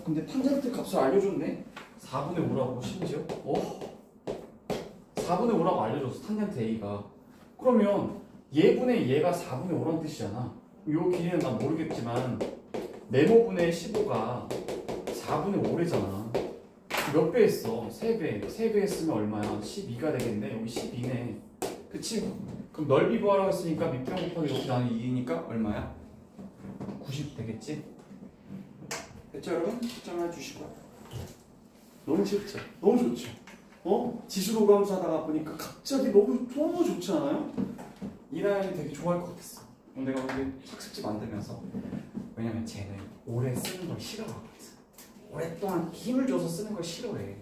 근데 탄젠트 값을 알려줬네? 4분의 5라고 심지어? 4분의 5라고 알려줬어 탄젠트 A가. 그러면 얘분의 얘가 4분의 5라는 뜻이잖아. 요 길이는 난 모르겠지만 네모분의 15가 4분의 5래잖아. 몇 배 했어? 3배. 3배 했으면 얼마야? 12가 되겠네. 여기 12네. 그치? 그럼 넓이 구하라고 했으니까 밑변 곱하기 높이 나누기 2니까 얼마야? 90 되겠지? 됐죠 여러분? 측정해 주시고. 너무 쉽죠? 너무 좋죠? 지수로 감수하다가 보니까 갑자기 너무 좋지 않아요? 이 나연이 되게 좋아할 것 같았어. 내가 오늘 학습지 만들면서 왜냐면 쟤는 오래 쓰는 걸 싫어하거든. 오랫동안 힘을 줘서 쓰는 걸 싫어해.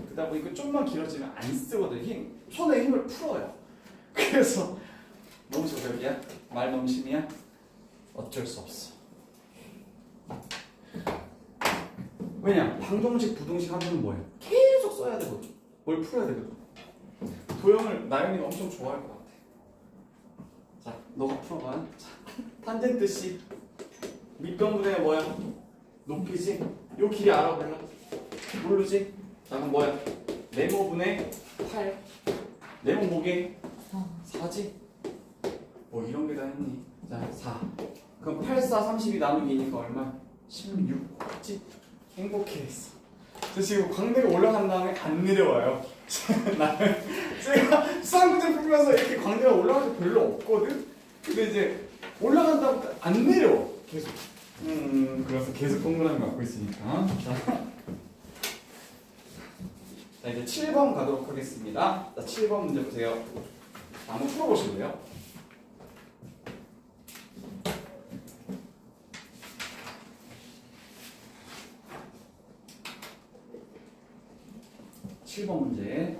그러다 보니까 좀만 길어지면 안 쓰거든. 손에 힘을 풀어요. 그래서 너무 저격이야? 말 넘심이야? 어쩔 수 없어. 왜냐? 방정식, 부등식 하면 뭐예요? 계속 써야 되거든. 뭘 풀어야 되거든. 도형을 나연이가 엄청 좋아할 것 같아. 자, 너가 풀어봐. 자, 탄젠트 C 밑변분의 뭐야? 높이지? 요 길이 알아 몰라? 모르지? 자 그럼 뭐야? 네모분의 8 네모 뭐게? 4지? 뭐 이런 게 다 했니? 자 4 그럼 8, 4, 32 나누기 2니까 얼마? 16지? 행복해 했어. 저 지금 광대가 올라간 다음에 안 내려와요. 나는 제가 수학문제 풀면서 이렇게 광대가 올라갈 때 별로 없거든? 근데 이제 올라간다고 안 내려와 계속. 그래서 계속 동그라미 갖고 있으니까. 자 이제 7번 가도록 하겠습니다. 자 7번 문제 보세요. 한번 풀어보실래요? (7번) 문제.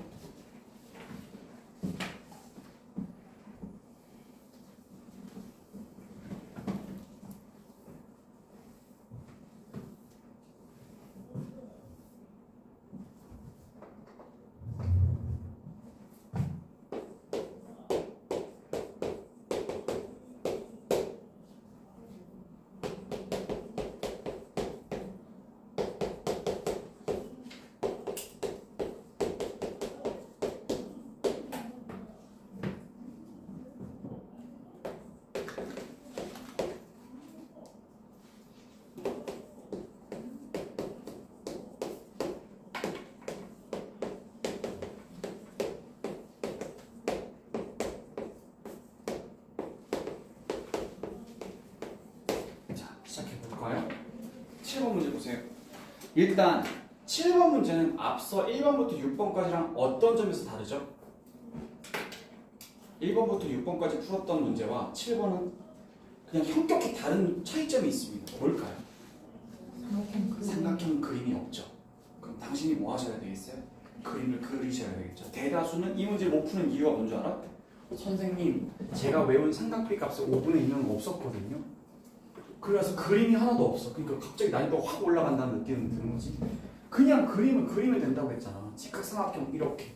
일단 7번 문제는 앞서 1번부터 6번까지랑 어떤 점에서 다르죠? 1번부터 6번까지 풀었던 문제와 7번은 그냥 현격히 다른 차이점이 있습니다. 뭘까요? 삼각형 그림이 없죠. 그럼 당신이 뭐 하셔야 되겠어요? 그림을 그리셔야 되겠죠. 대다수는 이 문제를 못 푸는 이유가 뭔지 알아? 선생님, 제가 외운 삼각비 값에 5분의 2는 없었거든요. 그래서 그림이 하나도 없어. 그러니까 갑자기 난이도가 확 올라간다는 느낌이 드는 거지. 그냥 그림을 그리면 된다고 했잖아. 직각삼각형 이렇게.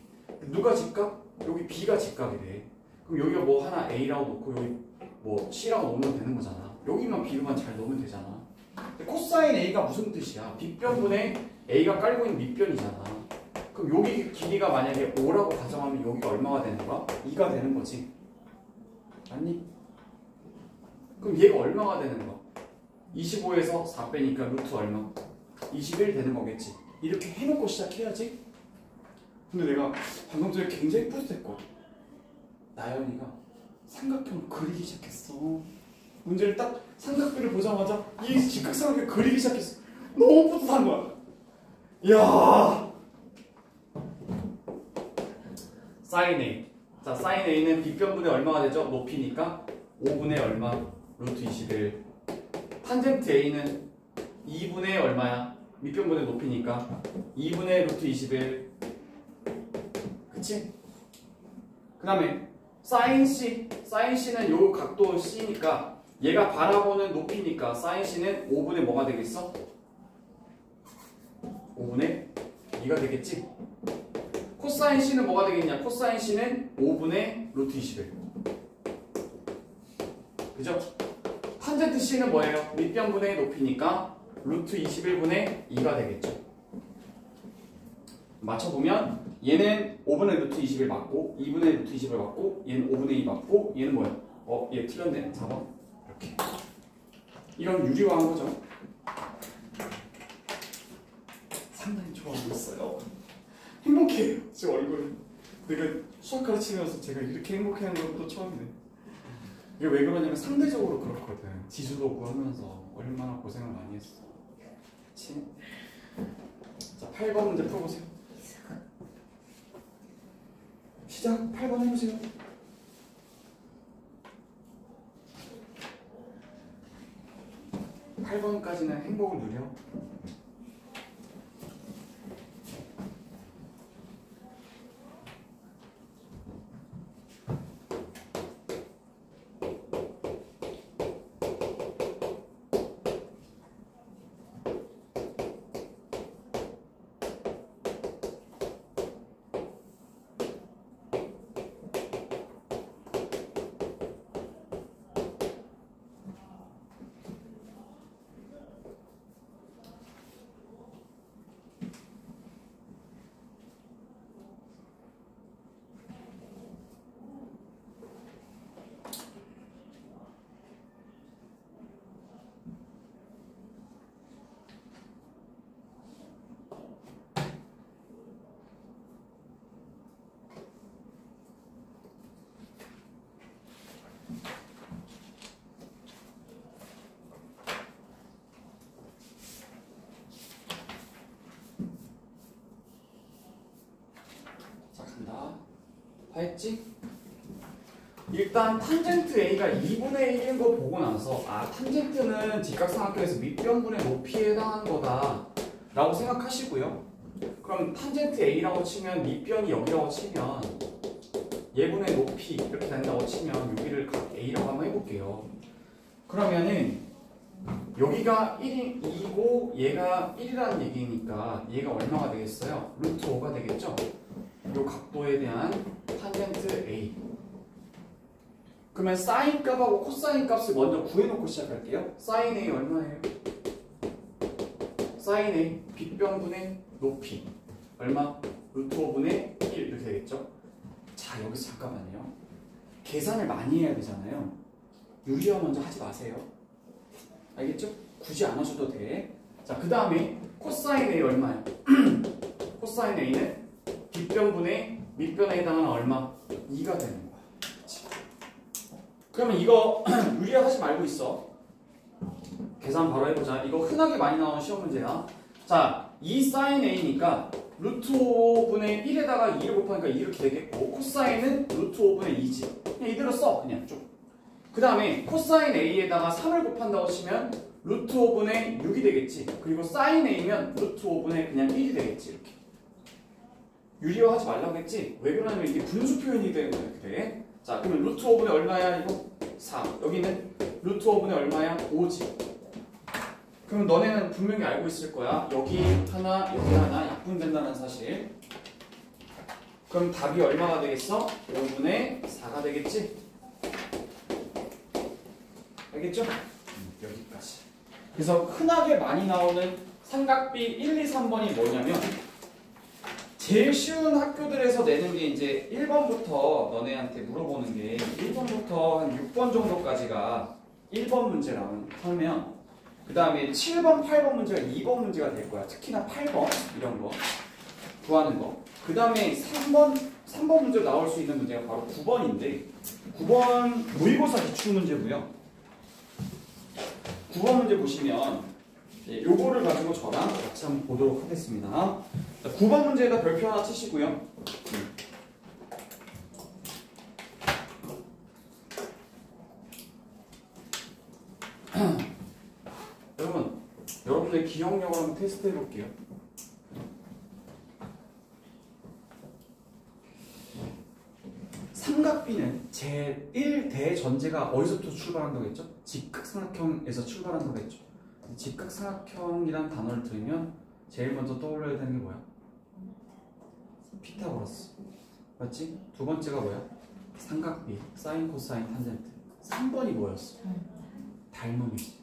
누가 직각? 여기 B가 직각이 돼. 그럼 여기가 뭐 하나 A라고 놓고 여기 뭐 C라고 놓으면 되는 거잖아. 여기만 B로만 잘 놓으면 되잖아. 근데 코사인 A가 무슨 뜻이야? 빗변분에 A가 깔고 있는 밑변이잖아. 그럼 여기 길이가 만약에 5라고 가정하면 여기가 얼마가 되는 거야? 2가 되는 거지. 아니? 그럼 얘가 얼마가 되는 거야? 25에서 4 빼니까 루트 얼마? 21 되는 거겠지. 이렇게 해놓고 시작해야지. 근데 내가 방금 전에 굉장히 뿌듯했거든. 나연이가 삼각형을 그리기 시작했어. 문제를 딱 삼각비를 보자마자 이 직각삼각형을 그리기 시작했어. 너무 뿌듯한 거야. 이야. 사인 A. 자, 사인 A는 빗변분의 얼마가 되죠? 높이니까 5분의 얼마? 루트 21. 탄젠트 A는 2분의 얼마야? 밑변분의 높이니까 2분의 루트 21. 그치? 그 다음에 사인 C. 사인 C는 요 각도 C니까 얘가 바라보는 높이니까 사인 C는 5분의 뭐가 되겠어? 5분의 2가 되겠지? 코사인 C는 뭐가 되겠냐? 코사인 C는 5분의 루트 21. 그죠? 탄젠트 C는 뭐예요? 밑변분의 높이니까 루트 21분의 2가 되겠죠. 맞춰보면 얘는 5분의 루트 21 맞고 2분의 루트 21 맞고 얘는 5분의 2 맞고 얘는 뭐야? 얘 틀렸네. 4번. 이렇게. 이런 유리화한 거죠. 상당히 좋아하고 있어요. 행복해요. 제 얼굴. 내가 수학 가르치면서 제가 이렇게 행복해하는 것도 처음이네. 이게 왜 그러냐면 상대적으로 그렇거든. 지수도 구하면서 얼마나 고생을 많이 했어. 그치? 자, 8번 문제 풀어보세요. 시작. 8번 해보세요. (8번까지는) 행복을 누려. 했지? 일단 탄젠트 A가 2분의 1인 거 보고 나서 탄젠트는 직각삼각형에서 밑변분의 높이에 해당하는 거다 라고 생각하시고요. 그럼 탄젠트 A라고 치면 밑변이 여기라고 치면 얘분의 높이 이렇게 된다고 치면 여기를 각 A라고 한번 해볼게요. 그러면은 여기가 2고 얘가 1이라는 얘기니까 얘가 얼마가 되겠어요? 루트 5가 되겠죠? 이 각도에 대한 탄젠트 A. 그러면 사인 값하고 코사인 값을 먼저 구해놓고 시작할게요. 사인 A 얼마예요? 사인 A 빗변분의 높이 얼마? 루트 5분의 1 이렇게 되겠죠? 자, 여기서 잠깐만요. 계산을 많이 해야 되잖아요. 유리화 먼저 하지 마세요. 알겠죠? 굳이 안 하셔도 돼. 자, 그 다음에 코사인 A 얼마예요? 코사인 A는 빗변분의 밑변에 해당하는 얼마? 2가 되는 거야. 그치? 그러면 이거 유리화 하지 말고 있어. 계산 바로 해보자. 이거 흔하게 많이 나오는 시험 문제야. 자, 2 sin a니까 루트 5분의 1에다가 2를 곱하니까 이렇게 되겠고 코사인은 루트 5분의 2지. 그냥 이대로 써 그냥 쭉. 그 다음에 코사인 a에다가 3을 곱한다고 치면 루트 5분의 6이 되겠지. 그리고 사인 a면 루트 5분의 그냥 1이 되겠지. 이렇게 유리화하지 말라고 했지. 왜 그러냐면 이게 분수 표현이 되는 거야. 이렇게 돼. 자 그러면 루트 5분의 얼마야 이거? 4. 여기는 루트 5분의 얼마야? 5지. 그럼 너네는 분명히 알고 있을 거야. 여기 하나 여기 하나 약분된다는 사실. 그럼 답이 얼마가 되겠어? 5분의 4가 되겠지? 알겠죠? 여기까지. 그래서 흔하게 많이 나오는 삼각비 1, 2, 3번이 뭐냐면 제일 쉬운 학교들에서 내는 게 이제 1번부터 너네한테 물어보는 게 1번부터 한 6번 정도까지가 1번 문제라고 하면 그 다음에 7번, 8번 문제가 2번 문제가 될 거야. 특히나 8번 이런 거 구하는 거. 그 다음에 3번 문제 나올 수 있는 문제가 바로 9번인데 9번 모의고사 기출 문제고요. 9번 문제 보시면 요거를 가지고 저랑 같이 한번 보도록 하겠습니다. 9번 문제에다 별표 하나 치시고요. 여러분들 기억력을 한번 테스트 해볼게요. 삼각비는 제1대전제가 어디서부터 출발한다고 했죠? 직각삼각형에서 출발한다고 했죠. 직각삼각형이란 단어를 들으면 제일 먼저 떠올려야 되는 게 뭐야? 피타고라스. 맞지? 두 번째가 뭐야? 삼각비, 사인, 코사인, 탄젠트. 3번이 뭐였어? 닮음이지.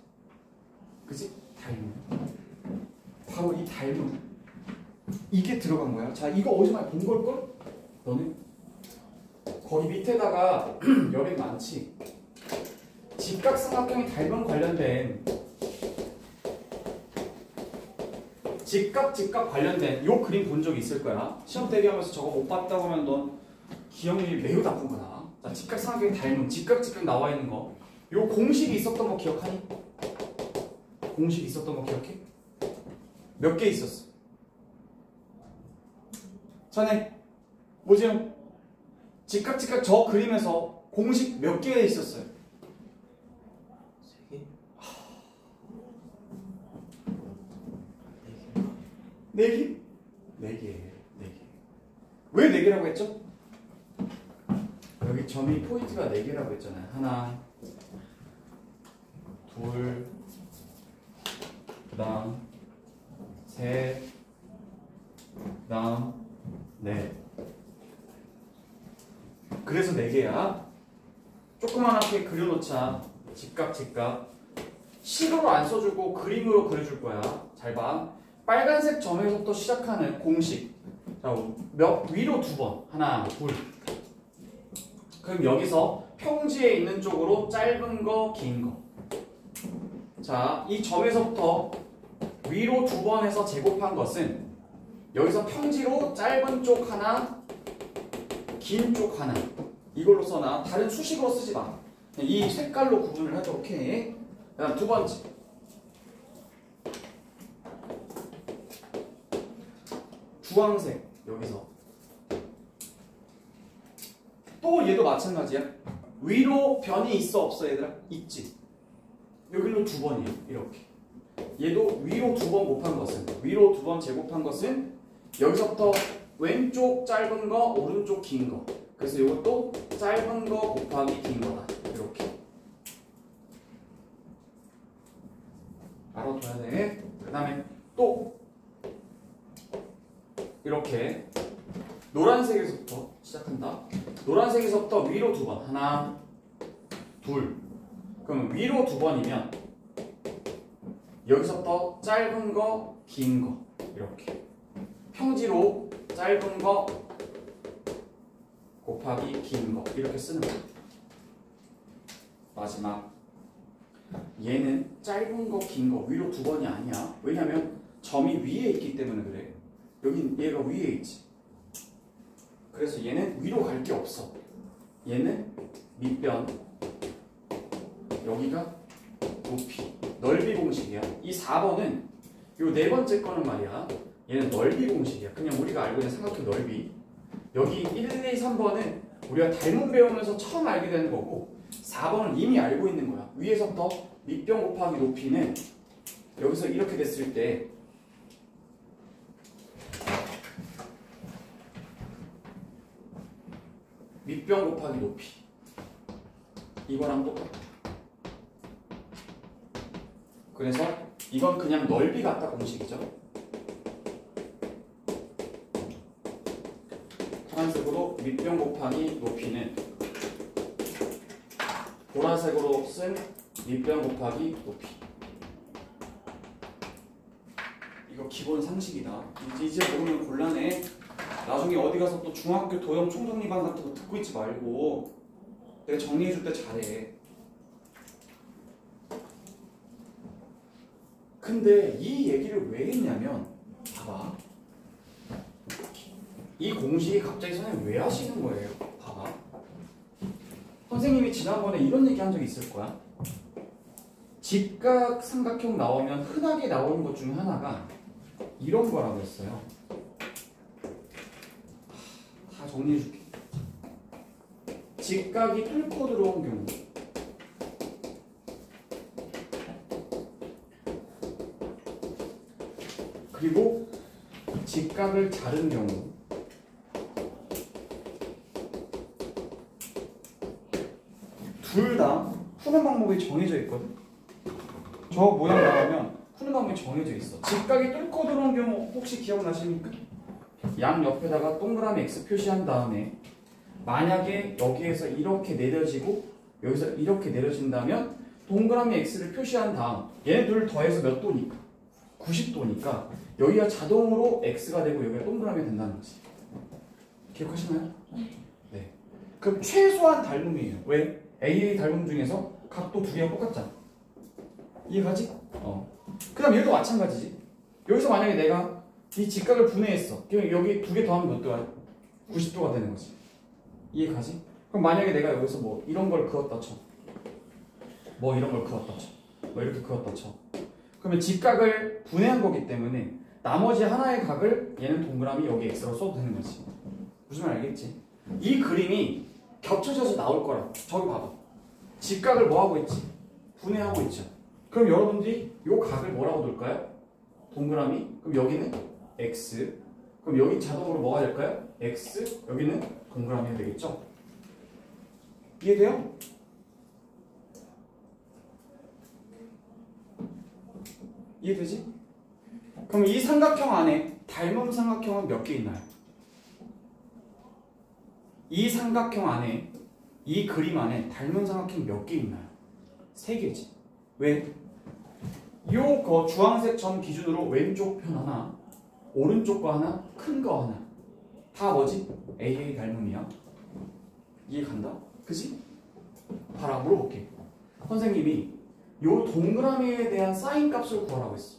그치? 닮음. 바로 이 닮음. 이게 들어간 거야. 자, 이거 어디서 많이 본 걸걸? 너는? 거기 밑에다가 여백 많지? 직각삼각형이 닮음 관련된 직각 관련된 요 그림 본 적 있을 거야. 시험 대비하면서 저거 못 봤다고 하면 넌 기억력이 매우 나쁜 거다. 자, 직각삼각형이 닮음, 직각 나와 있는 거. 요 공식이 있었던 거 기억하니? 공식이 있었던 거 기억해? 몇 개 있었어? 전에 뭐지? 직각 저 그림에서 공식 몇 개 있었어요? 3개? 4개? 4개. 왜 4개라고 했죠? 여기 점이 포인트가 4개라고 했잖아요. 하나, 둘, 그 다음 셋, 그 다음 넷. 그래서 4개야. 조그만하게 그려놓자. 직각. 식으로 안 써주고 그림으로 그려줄 거야. 잘 봐. 빨간색 점에서부터 시작하는 공식. 자, 위로 2번. 하나, 둘. 그럼 여기서 평지에 있는 쪽으로 짧은 거, 긴 거. 자, 이 점에서부터 위로 2번 해서 제곱한 것은 여기서 평지로 짧은 쪽 하나, 긴 쪽 하나. 이걸로 써놔. 다른 수식으로 쓰지 마. 이 색깔로 구분을 하도록 해. 그 다음 두 번째. 주황색. 여기서. 또 얘도 마찬가지야. 위로 변이 있어 없어 얘들아? 있지. 여기로 2번이에요. 이렇게. 얘도 위로 2번 곱한 것은 위로 2번 제곱한 것은 여기서부터 왼쪽 짧은 거 오른쪽 긴 거. 그래서 이것도 짧은 거 곱하기 긴 거다. 이렇게 알아둬야 돼. 그 다음에 또 이렇게 노란색에서부터 시작한다. 노란색에서부터 위로 2번. 하나, 둘. 그럼 위로 2번이면 여기서부터 짧은 거, 긴 거. 이렇게 평지로 짧은 거 곱하기 긴 거. 이렇게 쓰는 거야. 마지막. 얘는 짧은 거, 긴 거. 위로 2번이 아니야. 왜냐면 점이 위에 있기 때문에 그래. 여긴 얘가 위에 있지. 그래서 얘는 위로 갈 게 없어. 얘는 밑변. 여기가 높이. 넓이 공식이야. 이 4번은 요 네 번째 거는 말이야. 얘는 넓이 공식이야. 그냥 우리가 알고 있는 삼각형 넓이. 여기 1, 2, 3번은 우리가 닮은 배우면서 처음 알게 되는 거고 4번은 이미 알고 있는 거야. 위에서부터 밑변 곱하기 높이는 여기서 이렇게 됐을 때 밑변 곱하기 높이 이거랑 똑같아. 그래서 이건 그냥 넓이 같다 공식이죠. 파란색으로 밑변 곱하기 높이는 보라색으로 쓴 밑변 곱하기 높이. 이거 기본 상식이다. 이제 모르면 곤란해. 나중에 어디 가서 또 중학교 도형 총정리반 같은 거 듣고 있지 말고 내가 정리해줄 때 잘해. 근데 이 얘기를 왜 했냐면 봐봐. 이 공식이 갑자기 선생님 왜 하시는 거예요? 봐봐. 선생님이 지난번에 이런 얘기 한 적이 있을 거야. 직각 삼각형 나오면 흔하게 나오는 것 중에 하나가 이런 거라고 했어요. 다 정리해줄게. 직각이 뚫고 들어온 경우 그리고 직각을 자른 경우 둘 다 푸는 방법이 정해져 있거든. 저 모양 나오면 푸는 방법이 정해져 있어. 직각이 뚫고 들어온 경우 혹시 기억나십니까? 양 옆에다가 동그라미 X 표시한 다음에 만약에 여기에서 이렇게 내려지고 여기서 이렇게 내려진다면 동그라미 X를 표시한 다음 얘네 둘 더해서 몇 도니까? 90도니까 여기가 자동으로 X가 되고 여기가 동그라미 된다는 거지. 기억하시나요? 네. 그럼 최소한 닮음이에요. 왜? AA 닮음 중에서 각도 두 개가 똑같잖아. 이해가지? 그 다음 얘도 마찬가지지. 여기서 만약에 내가 이 직각을 분해했어. 그럼 여기 두 개 더하면 몇 도야? 90도가 되는 거지. 이해가지? 그럼 만약에 내가 여기서 뭐 이런 걸 그었다 쳐. 뭐 이런 걸 그었다 쳐. 뭐 이렇게 그었다 쳐. 그러면 직각을 분해한 거기 때문에 나머지 하나의 각을 얘는 동그라미 여기 X로 써도 되는 거지. 무슨 말 알겠지? 이 그림이 겹쳐져서 나올 거라. 저기 봐봐. 직각을 뭐 하고 있지? 분해하고 있죠. 그럼 여러분들이 이 각을 뭐라고 둘까요? 동그라미. 그럼 여기는 X. 그럼 여기 자동으로 뭐가 될까요? X. 여기는 동그라미가 되겠죠? 이해돼요? 이해되지? 그럼 이 삼각형 안에 닮은 삼각형은 몇 개 있나요? 이 삼각형 안에 이 그림 안에 닮은 삼각형 몇 개 있나요? 3개지. 왜? 요 주황색 점 기준으로 왼쪽 편 하나, 오른쪽 거 하나, 큰 거 하나. 다 뭐지? AA 닮음이야. 이해 간다? 그지? 봐라, 물어볼게. 선생님이 요 동그라미에 대한 사인 값을 구하라고 했어.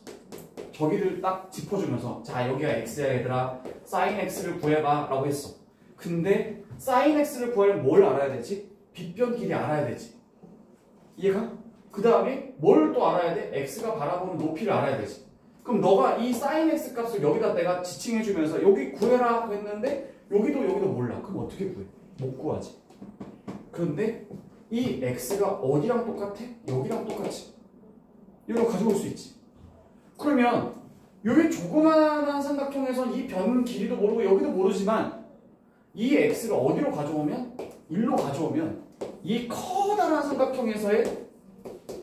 저기를 딱 짚어주면서 자, 여기가 x야 얘들아. 사인 x를 구해봐 라고 했어. 근데 사인 x를 구하려면 뭘 알아야 되지? 빗변 길이 알아야 되지. 이해가? 그 다음에 뭘 또 알아야 돼? x가 바라보는 높이를 알아야 되지. 그럼 너가 이 사인 x 값을 여기다 내가 지칭해주면서 여기 구해라 했는데 여기도 몰라. 그럼 어떻게 구해? 못 구하지. 그런데 이 x가 어디랑 똑같아? 여기랑 똑같지. 이거 가져올 수 있지. 그러면 여기 조그만한 삼각형에서 이 변 길이도 모르고 여기도 모르지만 이 x를 어디로 가져오면? 1로 가져오면 이 커다란 삼각형에서의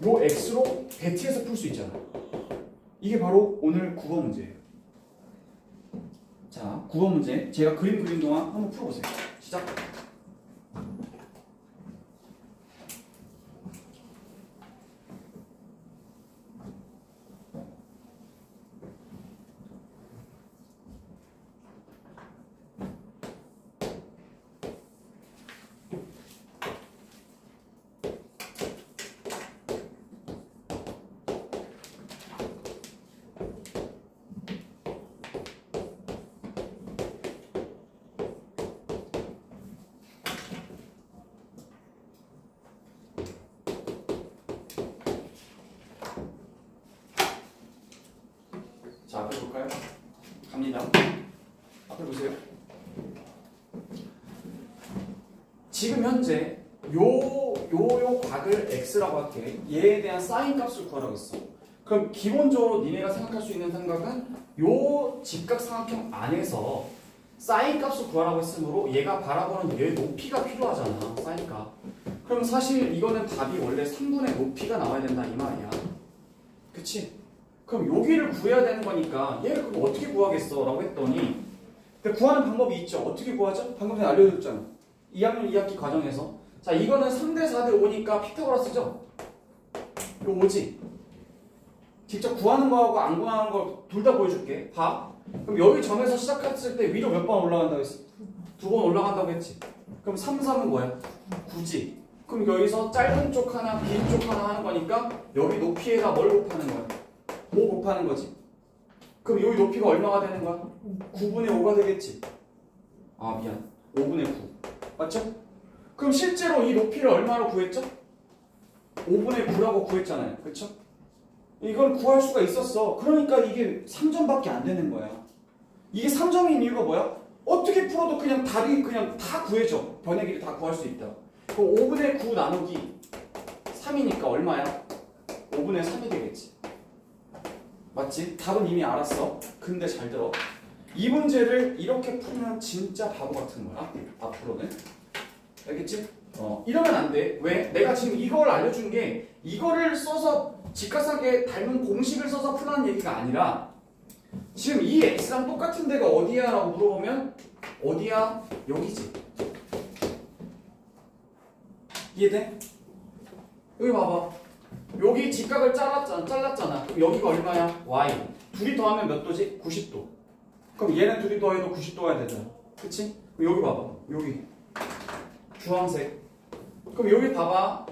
요 x로 대체해서 풀 수 있잖아. 이게 바로 오늘 국어 문제예요. 자, 국어 문제 제가 그림 그린 동안 한번 풀어보세요. 시작. 자, 앞에 볼까요? 갑니다. 앞에 보세요. 지금 현재 요 곽을 x라고 할게. 얘에 대한 사인 값을 구하라고 했어. 그럼 기본적으로 니네가 생각할 수 있는 생각은 요 직각삼각형 안에서 사인 값을 구하라고 했으므로 얘가 바라보는 얘 높이가 필요하잖아. 사인 값. 그럼 사실 이거는 답이 원래 3분의 높이가 나와야 된다 이 말이야. 그치? 그럼 여기를 구해야 되는 거니까 얘를 그럼 어떻게 구하겠어? 라고 했더니 근데 구하는 방법이 있죠. 어떻게 구하죠? 방금 전에 알려줬잖아. 2학년 2학기 과정에서 자 이거는 3대 4대 5니까 피타고라스죠? 이거 5지? 직접 구하는 거하고 안 구하는 거 둘 다 보여줄게. 봐. 그럼 여기 점에서 시작했을 때 위로 몇 번 올라간다고 했어? 2번 올라간다고 했지? 그럼 3, 3은 뭐야? 9지? 그럼 여기서 짧은 쪽 하나, 긴 쪽 하나 하는 거니까 여기 높이에다 뭘 곱하는 거야? 5 곱하는 거지. 그럼 여기 높이가 얼마가 되는 거야? 9분의 5가 되겠지? 아 미안. 5분의 9. 맞죠? 그럼 실제로 이 높이를 얼마로 구했죠? 5분의 9라고 구했잖아요. 그렇죠? 이걸 구할 수가 있었어. 그러니까 이게 3점밖에 안 되는 거야. 이게 3점인 이유가 뭐야? 어떻게 풀어도 그냥 답이 그냥 다 구해져. 변의 길이 다 구할 수 있다. 그럼 5분의 9 나누기 3이니까 얼마야? 5분의 3이 되겠지. 맞지? 답은 이미 알았어. 근데 잘 들어. 이 문제를 이렇게 풀면 진짜 바보 같은 거야. 앞으로는. 알겠지? 이러면 안 돼. 왜? 내가 지금 이걸 알려준 게 이거를 써서 직각삼각에 닮은 공식을 써서 풀라는 얘기가 아니라 지금 이 x랑 똑같은 데가 어디야? 라고 물어보면 어디야? 여기지. 이해돼? 여기 봐봐. 여기 직각을 잘랐잖아. 그럼 여기가 얼마야? y. 둘이 더하면 몇 도지? 90도. 그럼 얘는 둘이 더해도 90도가 되잖아. 그치? 그럼 여기 봐봐. 여기. 주황색. 그럼 여기 봐봐.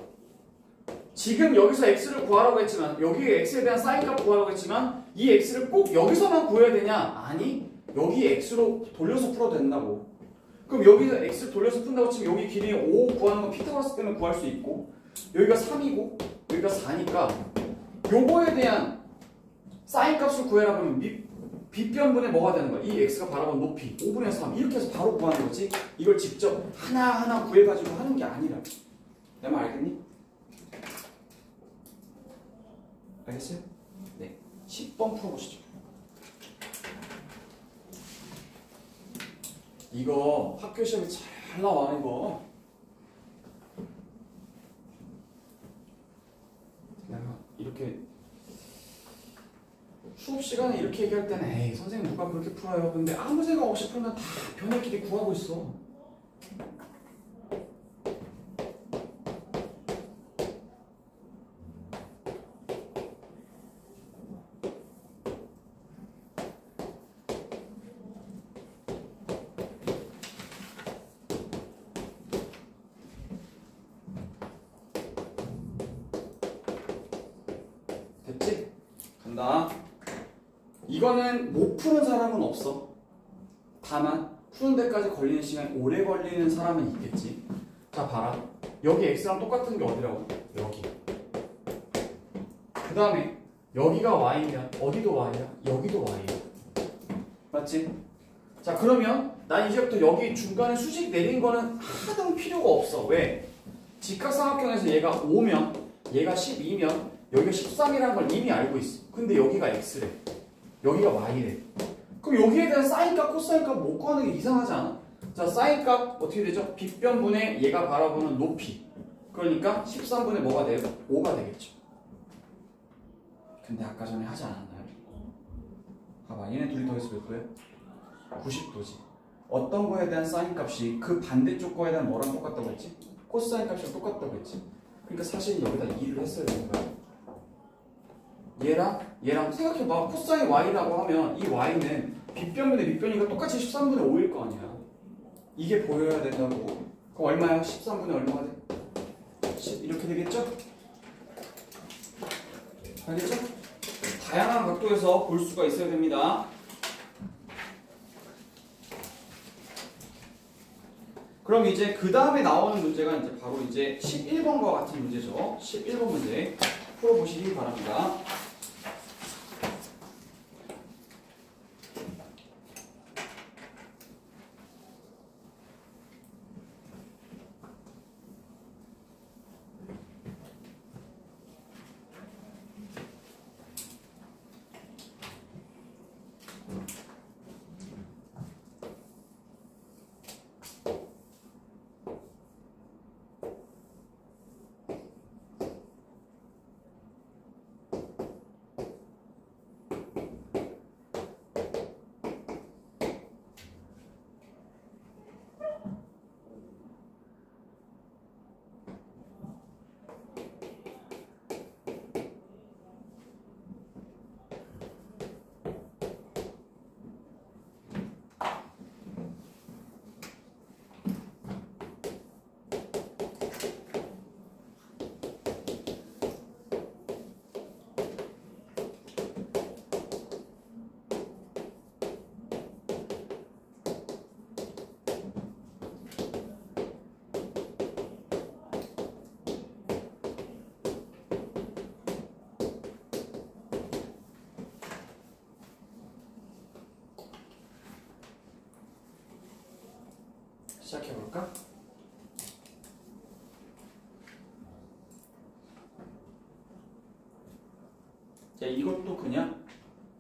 지금 여기서 x를 구하라고 했지만 여기 x에 대한 사인값 구하라고 했지만 이 x를 꼭 여기서만 구해야 되냐? 아니. 여기 x로 돌려서 풀어도 된다고. 그럼 여기서 x를 돌려서 푼다고 치면 여기 길이 5 구하는 건 피타고라스 때문에 구할 수 있고 여기가 3이고 여기가 4니까 요거에 대한 사인값을 구해라 그러면 빗변분의 뭐가 되는 거야? 이 x가 바라본 높이 5분의 3 이렇게 해서 바로 구하는 거지. 이걸 직접 하나하나 구해가지고 하는 게 아니라. 내 말 알겠니? 알겠어요? 네. 10번 풀어보시죠. 이거 학교 시험에 잘 나와 이거. 내가 이렇게 수업 시간에 이렇게 얘기할 때는 에이 선생님 누가 그렇게 풀어요. 근데 아무 생각 없이 풀면 다 변의 길이 구하고 있어. 됐지? 간다. 이거는 못 푸는 사람은 없어. 다만 푸는 데까지 걸리는 시간이 오래 걸리는 사람은 있겠지. 자 봐라. 여기 x랑 똑같은 게 어디라고? 여기. 그 다음에 여기가 y면 어디도 y야? 여기도 y야. 맞지? 자 그러면 난 이제부터 여기 중간에 수직 내린 거는 하등 필요가 없어. 왜? 직각삼각형에서 얘가 5면 얘가 12면 여기가 13이라는 걸 이미 알고 있어. 근데 여기가 x래. 여기가 y래. 그럼 여기에 대한 사인값, 코사인값 못 구하는 게 이상하지 않아? 자, 사인값 어떻게 되죠? 빗변분의 얘가 바라보는 높이. 그러니까 13분의 뭐가 돼요? 5가 되겠죠. 근데 아까 전에 하지 않았나요? 봐봐, 얘네 둘이 더해서 몇 도예요? 90도지. 어떤 거에 대한 사인값이 그 반대쪽 거에 대한 뭐랑 똑같다고 했지? 코사인값이랑 똑같다고 했지. 그러니까 사실 여기다 2를 했어야 되는 거야. 얘랑 생각해봐. 코사인 y라고 하면 이 y는 빗변분의 밑변이니까 똑같이 13분의 5일 거 아니야. 이게 보여야 된다고. 그럼 얼마야? 13분의 얼마가 돼? 10 이렇게 되겠죠? 알겠죠? 다양한 각도에서 볼 수가 있어야 됩니다. 그럼 이제 그 다음에 나오는 문제가 이제 바로 이제 11번과 같은 문제죠. 11번 문제 풀어보시기 바랍니다. 시작해볼까? 자, 이것도 그냥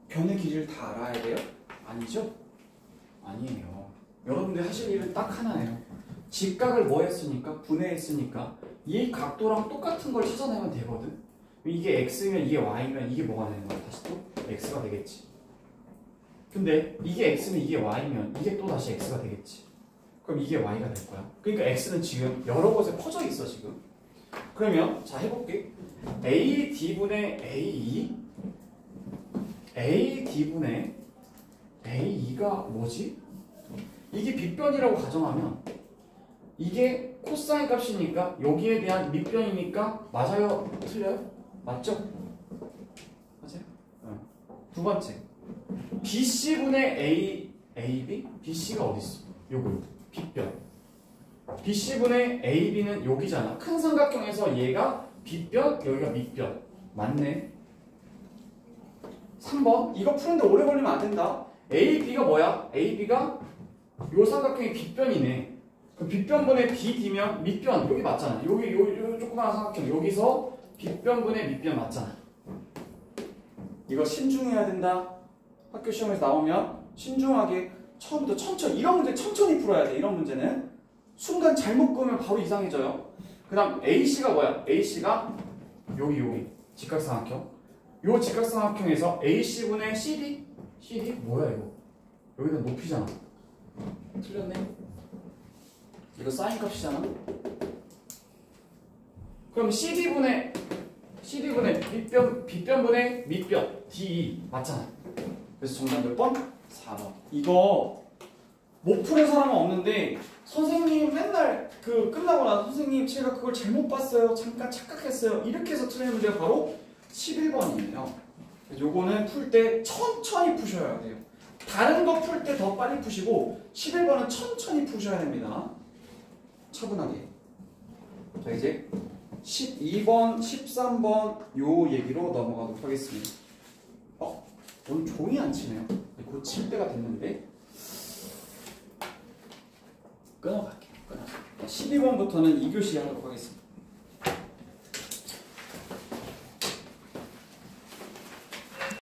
변의 길이를 다 알아야 돼요? 아니죠? 아니에요. 여러분들 하실 일은 딱 하나예요. 직각을 뭐 했으니까? 분해했으니까 이 각도랑 똑같은 걸 찾아내면 되거든. 이게 x면 이게 y면 이게 뭐가 되는 거야? 다시 또 x가 되겠지. 근데 이게 x면 이게 y면 이게 또 다시 x가 되겠지. 그럼 이게 y가 될 거야. 그러니까 x는 지금 여러 곳에 퍼져 있어 지금. 그러면 자 해볼게. AD분의 AE AD분의 AE가 뭐지? 이게 빗변이라고 가정하면 이게 코사인 값이니까 여기에 대한 밑변이니까 맞아요? 틀려요? 맞죠? 맞아요? 두 번째 BC분의 AB? BC가 어디 있어? 요거 빗변. BC분의 AB는 여기잖아. 큰 삼각형에서 얘가 빗변, 여기가 밑변. 맞네. 3번 이거 푸는데 오래 걸리면 안 된다. AB가 뭐야? AB가 요 삼각형의 빗변이네. 그럼 빗변분의 BD면 밑변 여기 맞잖아. 여기 요 조그마한 삼각형 여기서 빗변분의 밑변 맞잖아. 이거 신중해야 된다. 학교 시험에서 나오면 신중하게 처음부터 천천히 이런 문제 천천히 풀어야 돼. 이런 문제는 순간 잘못 끄면 바로 이상해져요. 그 다음 AC가 뭐야? AC가 여기 직각삼각형. 요 직각삼각형에서 AC분의 CD? CD? 뭐야 이거? 여기다 높이잖아. 틀렸네. 이거 사인 값이잖아. 그럼 CD분의 빗변분의 밑변 DE 맞잖아. 그래서 정답 몇 번? 4번. 이거 못 푸는 사람은 없는데 선생님 맨날 그 끝나고 나서 선생님 제가 그걸 잘못 봤어요. 잠깐 착각했어요. 이렇게 해서 틀린 문제가 바로 11번이에요. 요거는 풀 때 천천히 푸셔야 돼요. 다른 거 풀 때 더 빨리 푸시고 11번은 천천히 푸셔야 됩니다. 차분하게. 자 이제 12번, 13번 요 얘기로 넘어가도록 하겠습니다. 오늘 종이 안 치네요. 고칠 때가 됐는데 끊어갈게요. 12번부터는 2교시 하도록 하겠습니다.